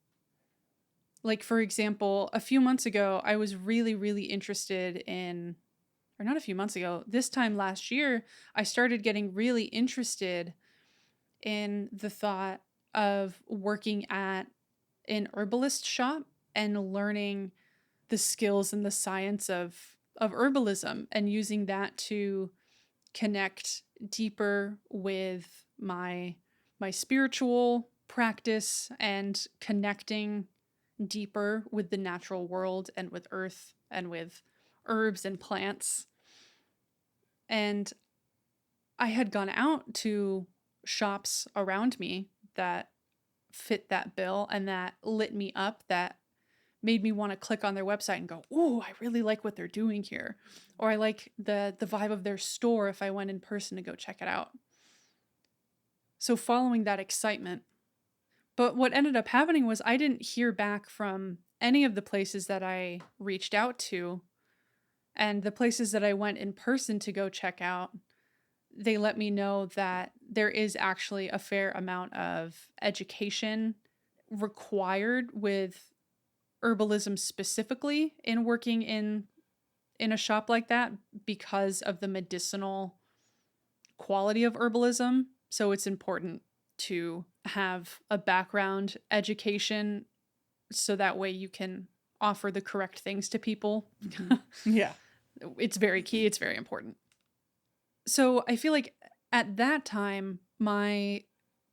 Like, for example, a few months ago, I was really, really interested in, or not a few months ago, this time last year, I started getting really interested in the thought of working at an herbalist shop and learning the skills and the science of herbalism and using that to connect deeper with my spiritual practice and connecting deeper with the natural world and with earth and with herbs and plants. And I had gone out to shops around me that fit that bill and that lit me up, that made me want to click on their website and go, "Oh, I really like what they're doing here." Or I like the vibe of their store if I went in person to go check it out. So following that excitement. But what ended up happening was I didn't hear back from any of the places that I reached out to, and the places that I went in person to go check out, they let me know that there is actually a fair amount of education required with herbalism specifically in working in a shop like that because of the medicinal quality of herbalism. So it's important to have a background education so that way you can offer the correct things to people. Yeah. It's very key, it's very important. So I feel like at that time, my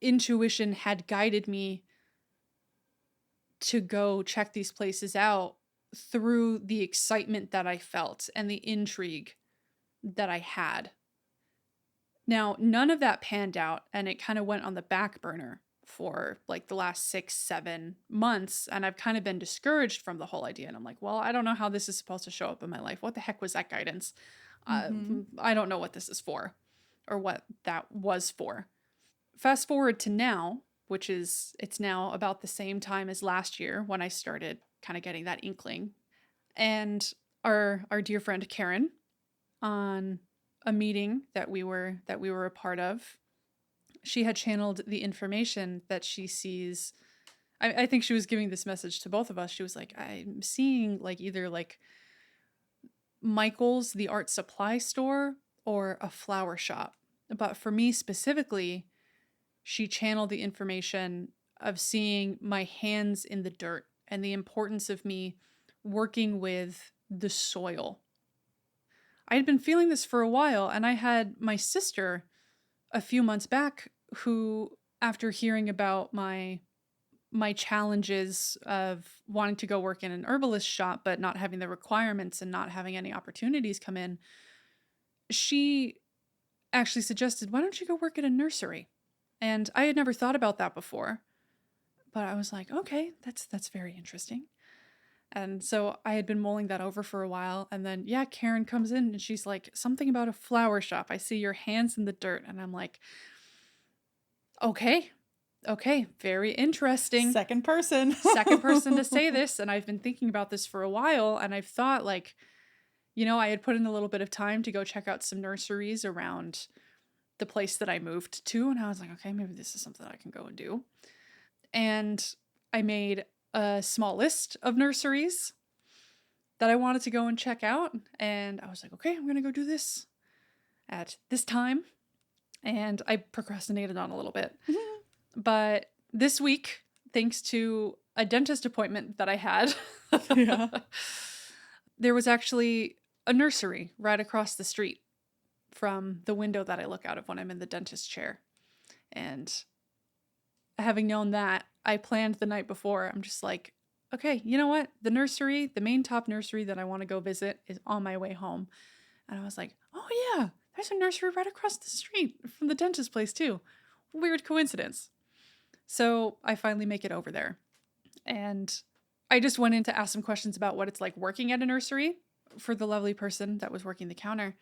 intuition had guided me to go check these places out through the excitement that I felt and the intrigue that I had. Now, none of that panned out, and it kind of went on the back burner for like the last 6-7 months. And I've kind of been discouraged from the whole idea. And I'm like, well, I don't know how this is supposed to show up in my life. What the heck was that guidance? I don't know what this is for or what that was for. Fast forward to now, which is, it's now about the same time as last year when I started kind of getting that inkling. And our dear friend Karen, on a meeting that we were a part of, she had channeled the information that she sees. I think she was giving this message to both of us. She was like, I'm seeing like either like Michael's, the art supply store, or a flower shop. But for me specifically, she channeled the information of seeing my hands in the dirt and the importance of me working with the soil. I had been feeling this for a while, and I had my sister a few months back who, after hearing about my challenges of wanting to go work in an herbalist shop but not having the requirements and not having any opportunities come in, she actually suggested, why don't you go work at a nursery? And I had never thought about that before, but I was like, okay, that's very interesting. And so I had been mulling that over for a while, and then yeah, Karen comes in and she's like, something about a flower shop. I see your hands in the dirt, and I'm like, okay, very interesting. Second person to say this, and I've been thinking about this for a while, and I've thought like, I had put in a little bit of time to go check out some nurseries around the place that I moved to, and I was like, okay, maybe this is something I can go and do. And I made a small list of nurseries that I wanted to go and check out, and I was like, okay, I'm going to go do this at this time. And I procrastinated on a little bit. But this week, thanks to a dentist appointment that I had, Yeah. there was actually a nursery right across the street from the window that I look out of when I'm in the dentist chair. And having known that, I planned the night before. I'm just like, okay, you know what? The nursery, the main top nursery that I want to go visit is on my way home. And I was like, oh yeah, there's a nursery right across the street from the dentist place too. Weird coincidence. So I finally make it over there. And I just went in to ask some questions about what it's like working at a nursery for the lovely person that was working the counter.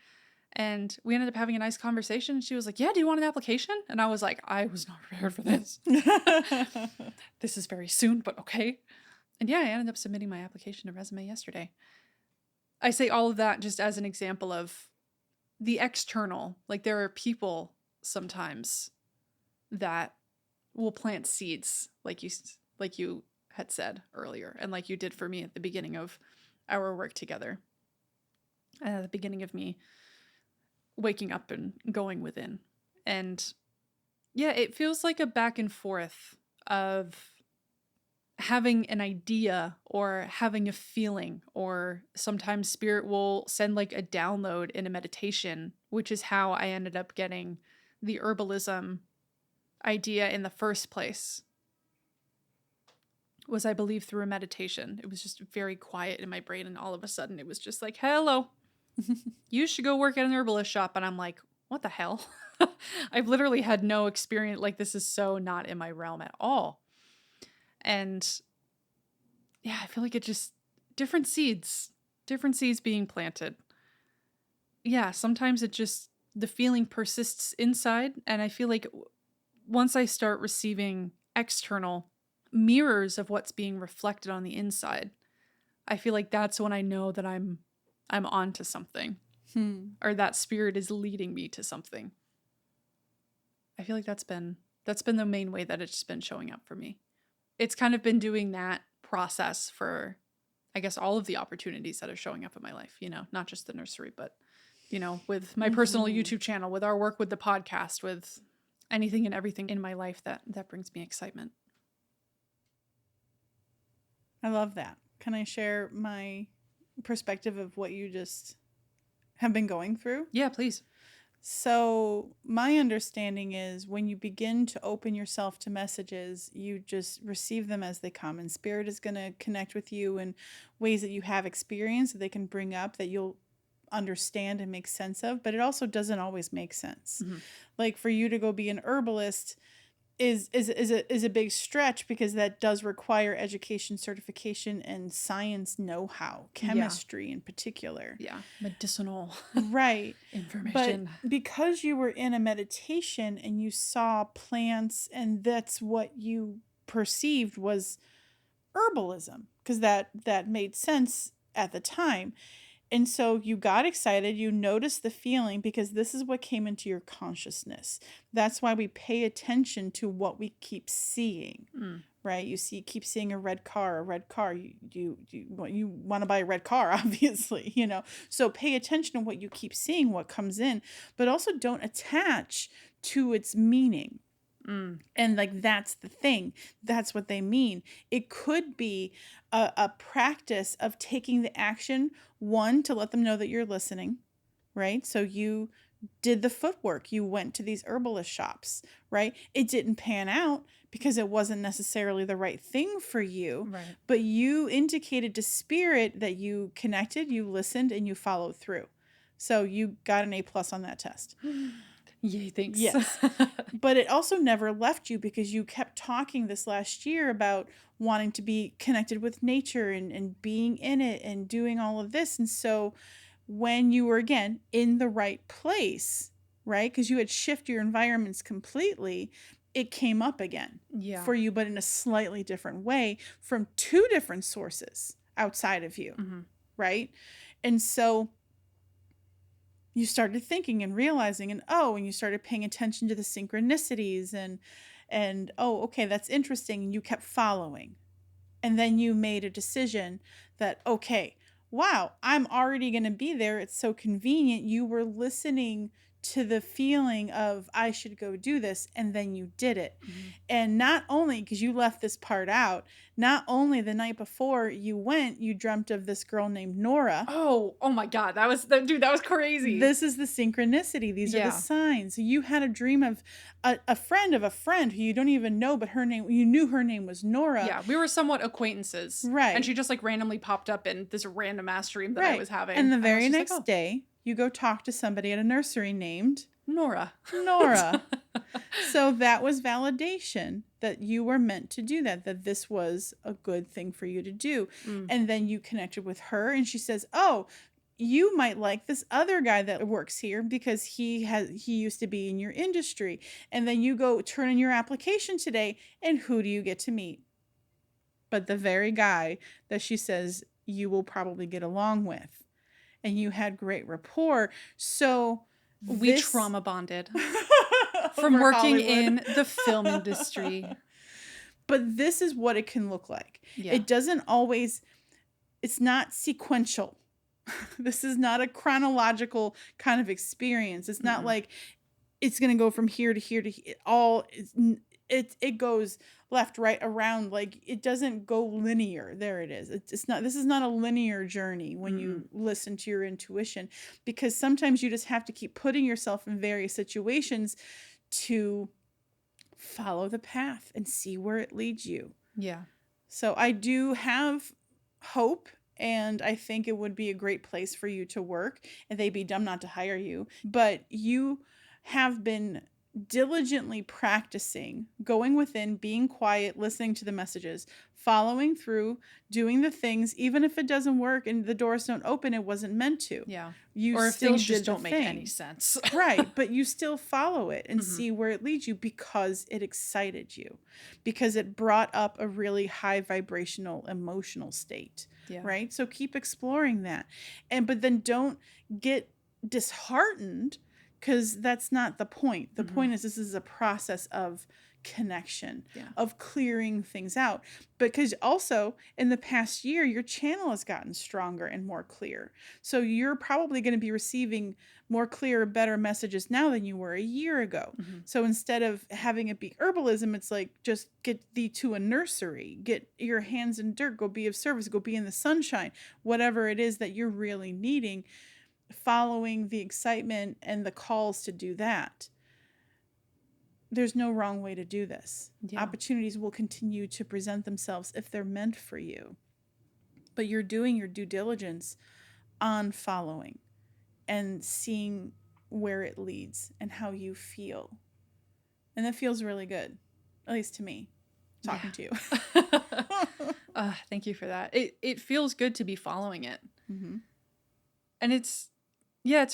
And we ended up having a nice conversation. She was like, yeah, do you want an application? And I was like, I was not prepared for this. This is very soon, but okay. And yeah, I ended up submitting my application and resume yesterday. I say all of that just as an example of the external. Like, there are people sometimes that will plant seeds, like you had said earlier, and like you did for me at the beginning of our work together. At the beginning of me waking up and going within. And yeah, it feels like a back and forth of having an idea or having a feeling, or sometimes spirit will send like a download in a meditation, which is how I ended up getting the herbalism idea in the first place. Was, I believe, through a meditation. It was just very quiet in my brain, and all of a sudden it was just like, hello, you should go work at an herbalist shop. And I'm like, what the hell? I've literally had no experience. Like, this is so not in my realm at all. And yeah, I feel like it just, different seeds being planted. Yeah, sometimes it just, the feeling persists inside. And I feel like once I start receiving external mirrors of what's being reflected on the inside, I feel like that's when I know that I'm onto something, or that spirit is leading me to something. I feel like that's been the main way that it's been showing up for me. It's kind of been doing that process for, I guess, all of the opportunities that are showing up in my life, not just the nursery, but, with my personal YouTube channel, with our work with the podcast, with anything and everything in my life that brings me excitement. I love that. Can I share my perspective of what you just have been going through? Yeah, please. So my understanding is when you begin to open yourself to messages, you just receive them as they come, and spirit is going to connect with you in ways that you have experience that they can bring up that you'll understand and make sense of, but it also doesn't always make sense. Like, for you to go be an herbalist is a big stretch, because that does require education, certification, and science know-how, chemistry in particular. Yeah, medicinal right information. But because you were in a meditation and you saw plants, and that's what you perceived was herbalism, because that made sense at the time. And so you got excited, you noticed the feeling, because this is what came into your consciousness. That's why we pay attention to what we keep seeing, right? Keep seeing a red car. You want to buy a red car, obviously, So pay attention to what you keep seeing, what comes in, but also don't attach to its meaning. And like, that's the thing. That's what they mean. It could be a practice of taking the action, one, to let them know that you're listening, right? So you did the footwork. You went to these herbalist shops, right? It didn't pan out because it wasn't necessarily the right thing for you, right? But you indicated to spirit that you connected, you listened, and you followed through. So you got an A+ on that test. Yay, thanks. Yes. But it also never left you, because you kept talking this last year about wanting to be connected with nature and being in it and doing all of this. And so when you were, again, in the right place, right, because you had shifted your environments completely, it came up again for you, but in a slightly different way, from two different sources outside of you, right? And so you started thinking and realizing, and you started paying attention to the synchronicities, and okay, that's interesting. And you kept following. And then you made a decision that, okay, wow, I'm already going to be there. It's so convenient. You were listening to the feeling of, I should go do this. And then you did it. And not only, because you left this part out, not only the night before you went, you dreamt of this girl named Nora. Oh my God. That was crazy. This is the synchronicity. These are the signs. You had a dream of a friend who you don't even know, but you knew her name was Nora. Yeah, we were somewhat acquaintances. Right. And she just like randomly popped up in this random ass dream that I was having. And the very next day, you go talk to somebody at a nursery named Nora. So that was validation that you were meant to do that this was a good thing for you to do. And then you connected with her, and she says, you might like this other guy that works here because he used to be in your industry. And then you go turn in your application today, and who do you get to meet? But the very guy that she says you will probably get along with. And you had great rapport. So we trauma bonded from over working Hollywood. in the film industry. But this is what it can look like. Yeah. It doesn't always, it's not sequential. This is not a chronological kind of experience. It's not like it's going to go from here to here to here. It goes left, right, around. Like, it doesn't go linear. There it is. It's not, this is not a linear journey when you listen to your intuition, because sometimes you just have to keep putting yourself in various situations to follow the path and see where it leads you. Yeah. So I do have hope, and I think it would be a great place for you to work, and they'd be dumb not to hire you. But you have been diligently practicing going within, being quiet, listening to the messages, following through, doing the things, even if it doesn't work and the doors don't open, it wasn't meant to. Yeah. You or if still things did just the don't make thing. any sense. Right. But you still follow it and see where it leads you, because it excited you, because it brought up a really high vibrational emotional state. Yeah. Right. So keep exploring that. But then don't get disheartened, because that's not the point. The point is, this is a process of connection, of clearing things out. Because also in the past year, your channel has gotten stronger and more clear. So you're probably going to be receiving more clear, better messages now than you were a year ago. So instead of having it be herbalism, it's like, just get thee to a nursery, get your hands in dirt, go be of service, go be in the sunshine, whatever it is that you're really needing, following the excitement and the calls to do that. There's no wrong way to do this. Yeah. Opportunities will continue to present themselves if they're meant for you. But you're doing your due diligence on following and seeing where it leads and how you feel. And that feels really good, at least to me, talking to you. Thank you for that. It feels good to be following it. And it's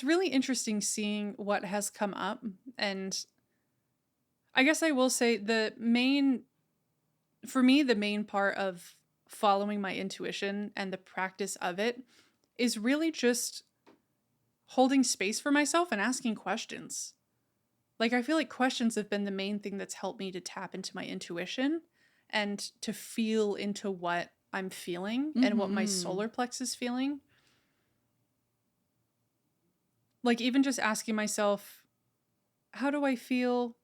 really interesting seeing what has come up. And I guess I will say the main part of following my intuition and the practice of it is really just holding space for myself and asking questions. Like, I feel like questions have been the main thing that's helped me to tap into my intuition and to feel into what I'm feeling and what my solar plex is feeling. Like, even just asking myself, how do I feel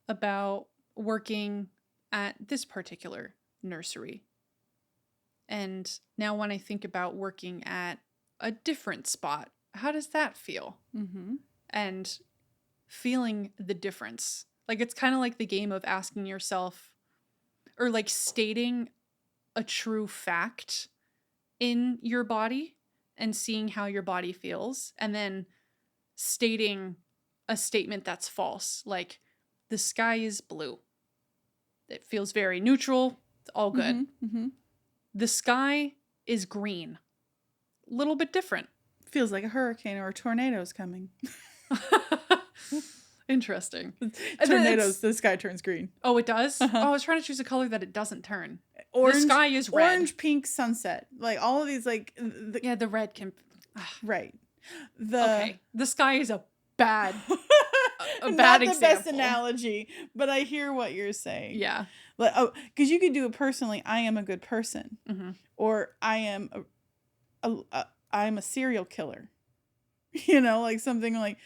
about working at this particular nursery? And now when I think about working at a different spot, how does that feel? And feeling the difference. Like, it's kind of like the game of asking yourself, or like stating a true fact in your body and seeing how your body feels, and then stating a statement that's false. Like, the sky is blue. It feels very neutral. It's all good. The sky is green. A little bit different. Feels like a hurricane or a tornado is coming. Interesting. Tornadoes, the sky turns green. Oh, it does? Oh, I was trying to choose a color that it doesn't turn. Orange, the sky is red. Orange, pink, sunset. Like, all of these, like... the red can... Right. Okay. The sky is a bad... a Not bad the example. best analogy, but I hear what you're saying. Yeah. Like, because you could do it personally. I am a good person. Or I am I'm a serial killer. You know, like something like,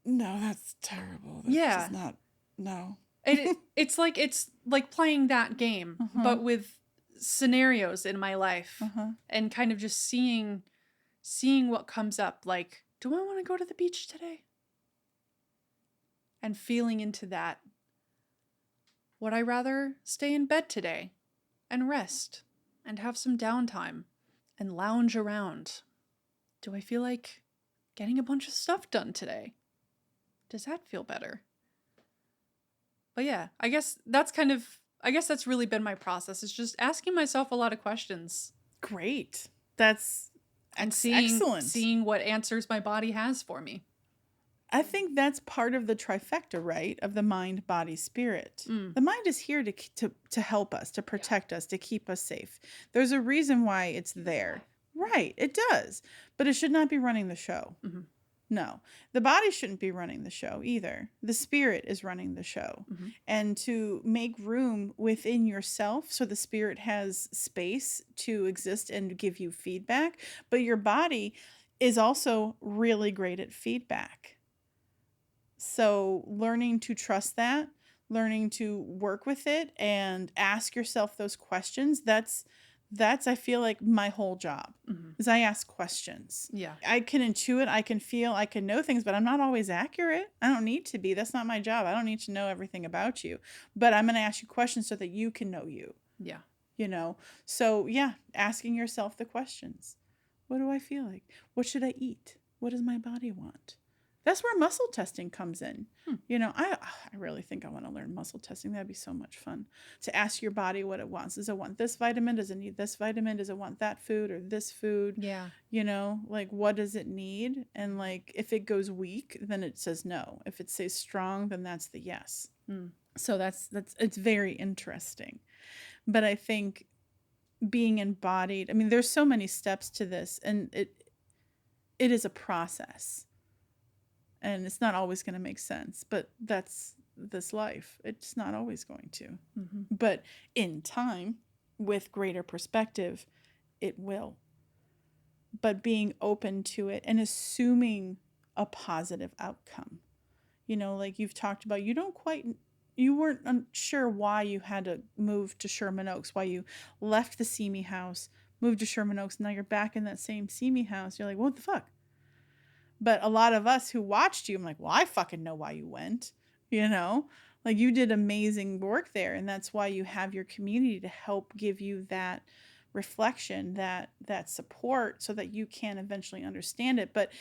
no, that's terrible. That's just not, no. It's like playing that game, but with scenarios in my life and kind of just seeing what comes up. Like, do I want to go to the beach today? And feeling into that. Would I rather stay in bed today and rest and have some downtime and lounge around? Do I feel like getting a bunch of stuff done today? Does that feel better? But yeah, I guess that's really been my process. It's just asking myself a lot of questions. Great. That's and Excellent. seeing what answers my body has for me. I think that's part of the trifecta, right? Of the mind, body, spirit. The mind is here to help us, to protect us, to keep us safe. There's a reason why it's there. Right, it does. But it should not be running the show. Mm-hmm. No, the body shouldn't be running the show either. The spirit is running the show. Mm-hmm. And to make room within yourself so the spirit has space to exist and give you feedback. But your body is also really great at feedback. So learning to trust that, learning to work with it and ask yourself those questions, that's I feel like my whole job is I ask questions. Yeah. I can intuit, I can feel, I can know things, but I'm not always accurate. I don't need to be. That's not my job. I don't need to know everything about you, but I'm going to ask you questions so that you can know you. Yeah. You know? So yeah, asking yourself the questions. What do I feel like? What should I eat? What does my body want? That's where muscle testing comes in. You know, I really think I want to learn muscle testing. That'd be so much fun. To ask your body what it wants. Does it want this vitamin? Does it need this vitamin? Does it want that food or this food? Yeah. You know, like what does it need? And like if it goes weak, then it says no. If it stays strong, then that's the yes. So that's it's very interesting. But I think being embodied, I mean, there's so many steps to this, and it is a process. And it's not always going to make sense, but that's this life. It's not always going to. But in time, with greater perspective, it will. But being open to it and assuming a positive outcome. You know, like you've talked about, you weren't sure why you had to move to Sherman Oaks, why you left the Simi house, moved to Sherman Oaks, now you're back in that same Simi house. You're like, what the fuck? But a lot of us who watched you, I'm like, well, I fucking know why you went, you know, like you did amazing work there. And that's why you have your community to help give you that reflection, that support so that you can eventually understand it. But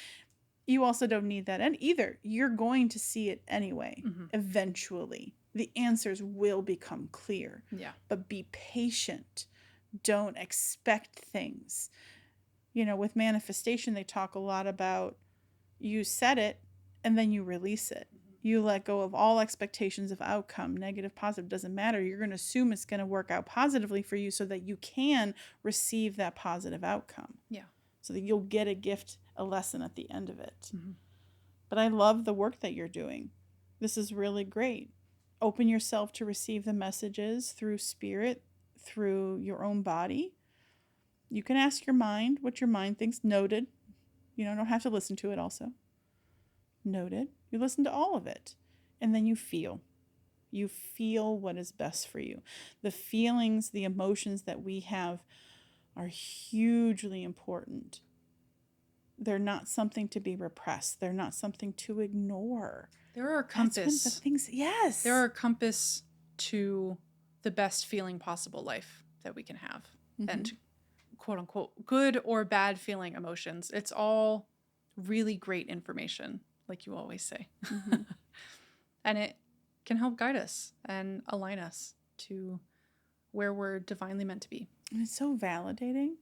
you also don't need that either. You're going to see it anyway. Eventually the answers will become clear. Yeah. But be patient. Don't expect things. You know, with manifestation, they talk a lot about you set it and then you release it. You let go of all expectations of outcome, negative, positive, doesn't matter. You're going to assume it's going to work out positively for you so that you can receive that positive outcome. Yeah. So that you'll get a gift, a lesson at the end of it. But I love the work that you're doing. This is really great. Open yourself to receive the messages through spirit, through your own body. You can ask your mind what your mind thinks. Noted. You don't have to listen to it also. Noted. You listen to all of it. And then you feel. You feel what is best for you. The feelings, the emotions that we have are hugely important. They're not something to be repressed. They're not something to ignore. There are compass. Yes. There are compass to the best feeling possible life that we can have. And quote unquote, good or bad feeling emotions. It's all really great information, like you always say. And it can help guide us and align us to where we're divinely meant to be. And it's so validating.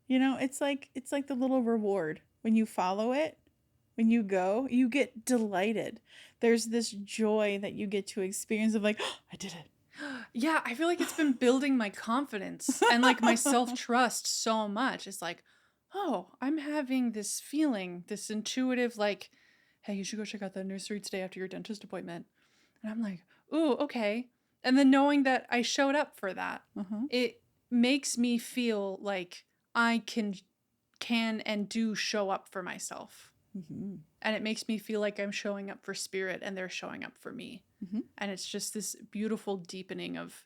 You know, it's like the little reward. When you follow it, when you go, you get delighted. There's this joy that you get to experience of like, oh, I did it. Yeah, I feel like it's been building my confidence and like my self-trust so much. It's like, oh, I'm having this feeling, this intuitive like, hey, you should go check out the nursery today after your dentist appointment. And I'm like, ooh, okay. And then knowing that I showed up for that, it makes me feel like I can and do show up for myself. And it makes me feel like I'm showing up for spirit and they're showing up for me. And it's just this beautiful deepening of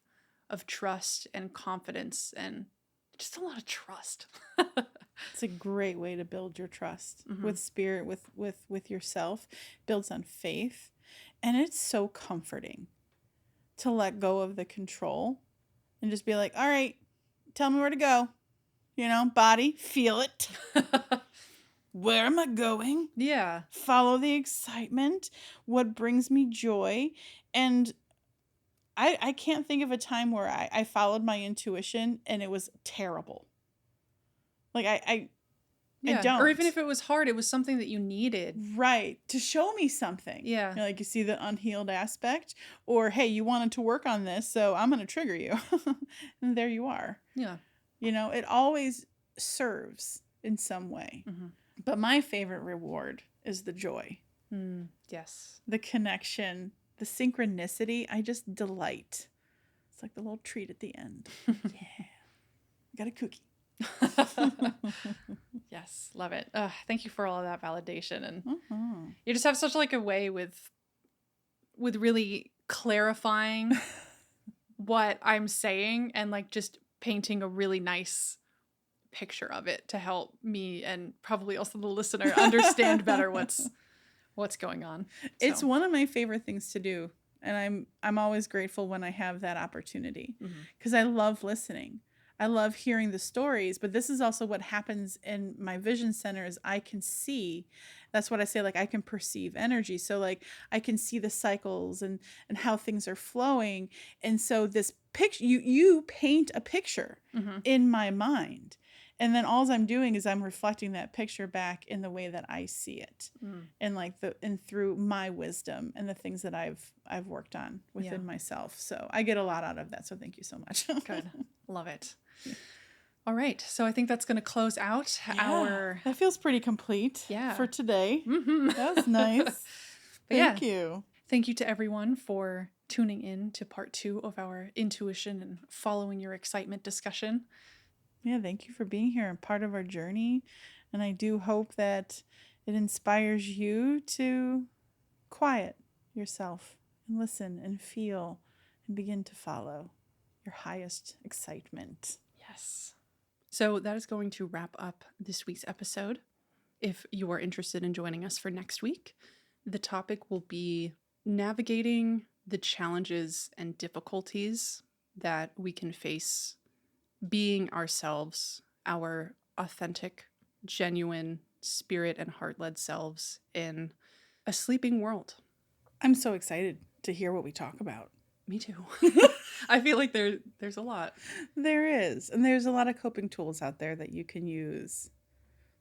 trust and confidence and just a lot of trust. It's a great way to build your trust with spirit, with yourself. Builds on faith. And it's so comforting to let go of the control and just be like, all right, tell me where to go. You know, body, feel it. Where am I going? Yeah. Follow the excitement. What brings me joy? And I can't think of a time where I followed my intuition and it was terrible. Like I Yeah. don't. Or even if it was hard, it was something that you needed. Right. To show me something. Yeah. You know, like you see the unhealed aspect, or hey, you wanted to work on this, so I'm going to trigger you. And there you are. Yeah. You know, it always serves in some way. Mm-hmm. But my favorite reward is the joy, Yes. the connection, the synchronicity. I just delight. It's like the little treat at the end. Yeah. Got a cookie. Yes. Love it. Thank you for all of that validation. And Mm-hmm. you just have such like a way with really clarifying what I'm saying and like just painting a really nice picture of it to help me and probably also the listener understand better what's going on. It's one of my favorite things to do, and I'm always grateful when I have that opportunity, because I love listening. I love hearing the stories, but this is also what happens in my vision center is I can see. That's what I say, like I can perceive energy. So like I can see the cycles and how things are flowing. And so this picture, you paint a picture in my mind. And then all I'm doing is I'm reflecting that picture back in the way that I see it, and like and through my wisdom and the things that I've worked on within myself. So I get a lot out of that. So thank you so much. Good, love it. All right, so I think that's going to close out our. That feels pretty complete. For today. That was nice. Thank you. Thank you to everyone for tuning in to part 2 of our intuition and following your excitement discussion. Yeah, thank you for being here and part of our journey. And I do hope that it inspires you to quiet yourself and listen and feel and begin to follow your highest excitement. Yes. So that is going to wrap up this week's episode. If you are interested in joining us for next week, the topic will be navigating the challenges and difficulties that we can face being ourselves, our authentic, genuine, spirit and heart-led selves in a sleeping world. I'm so excited to hear what we talk about. Me too. I feel like there's a lot. There is. And there's a lot of coping tools out there that you can use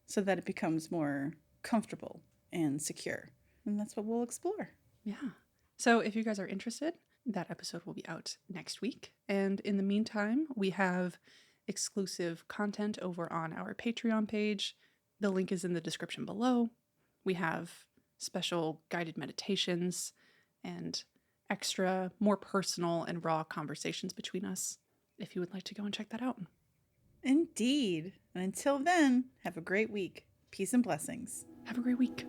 so that it becomes more comfortable and secure. And that's what we'll explore. Yeah. So if you guys are interested, that episode will be out next week. And in the meantime, we have exclusive content over on our Patreon page. The link is in the description below. We have special guided meditations and extra, more personal and raw conversations between us if you would like to go and check that out. Indeed. And until then, have a great week. Peace and blessings. Have a great week.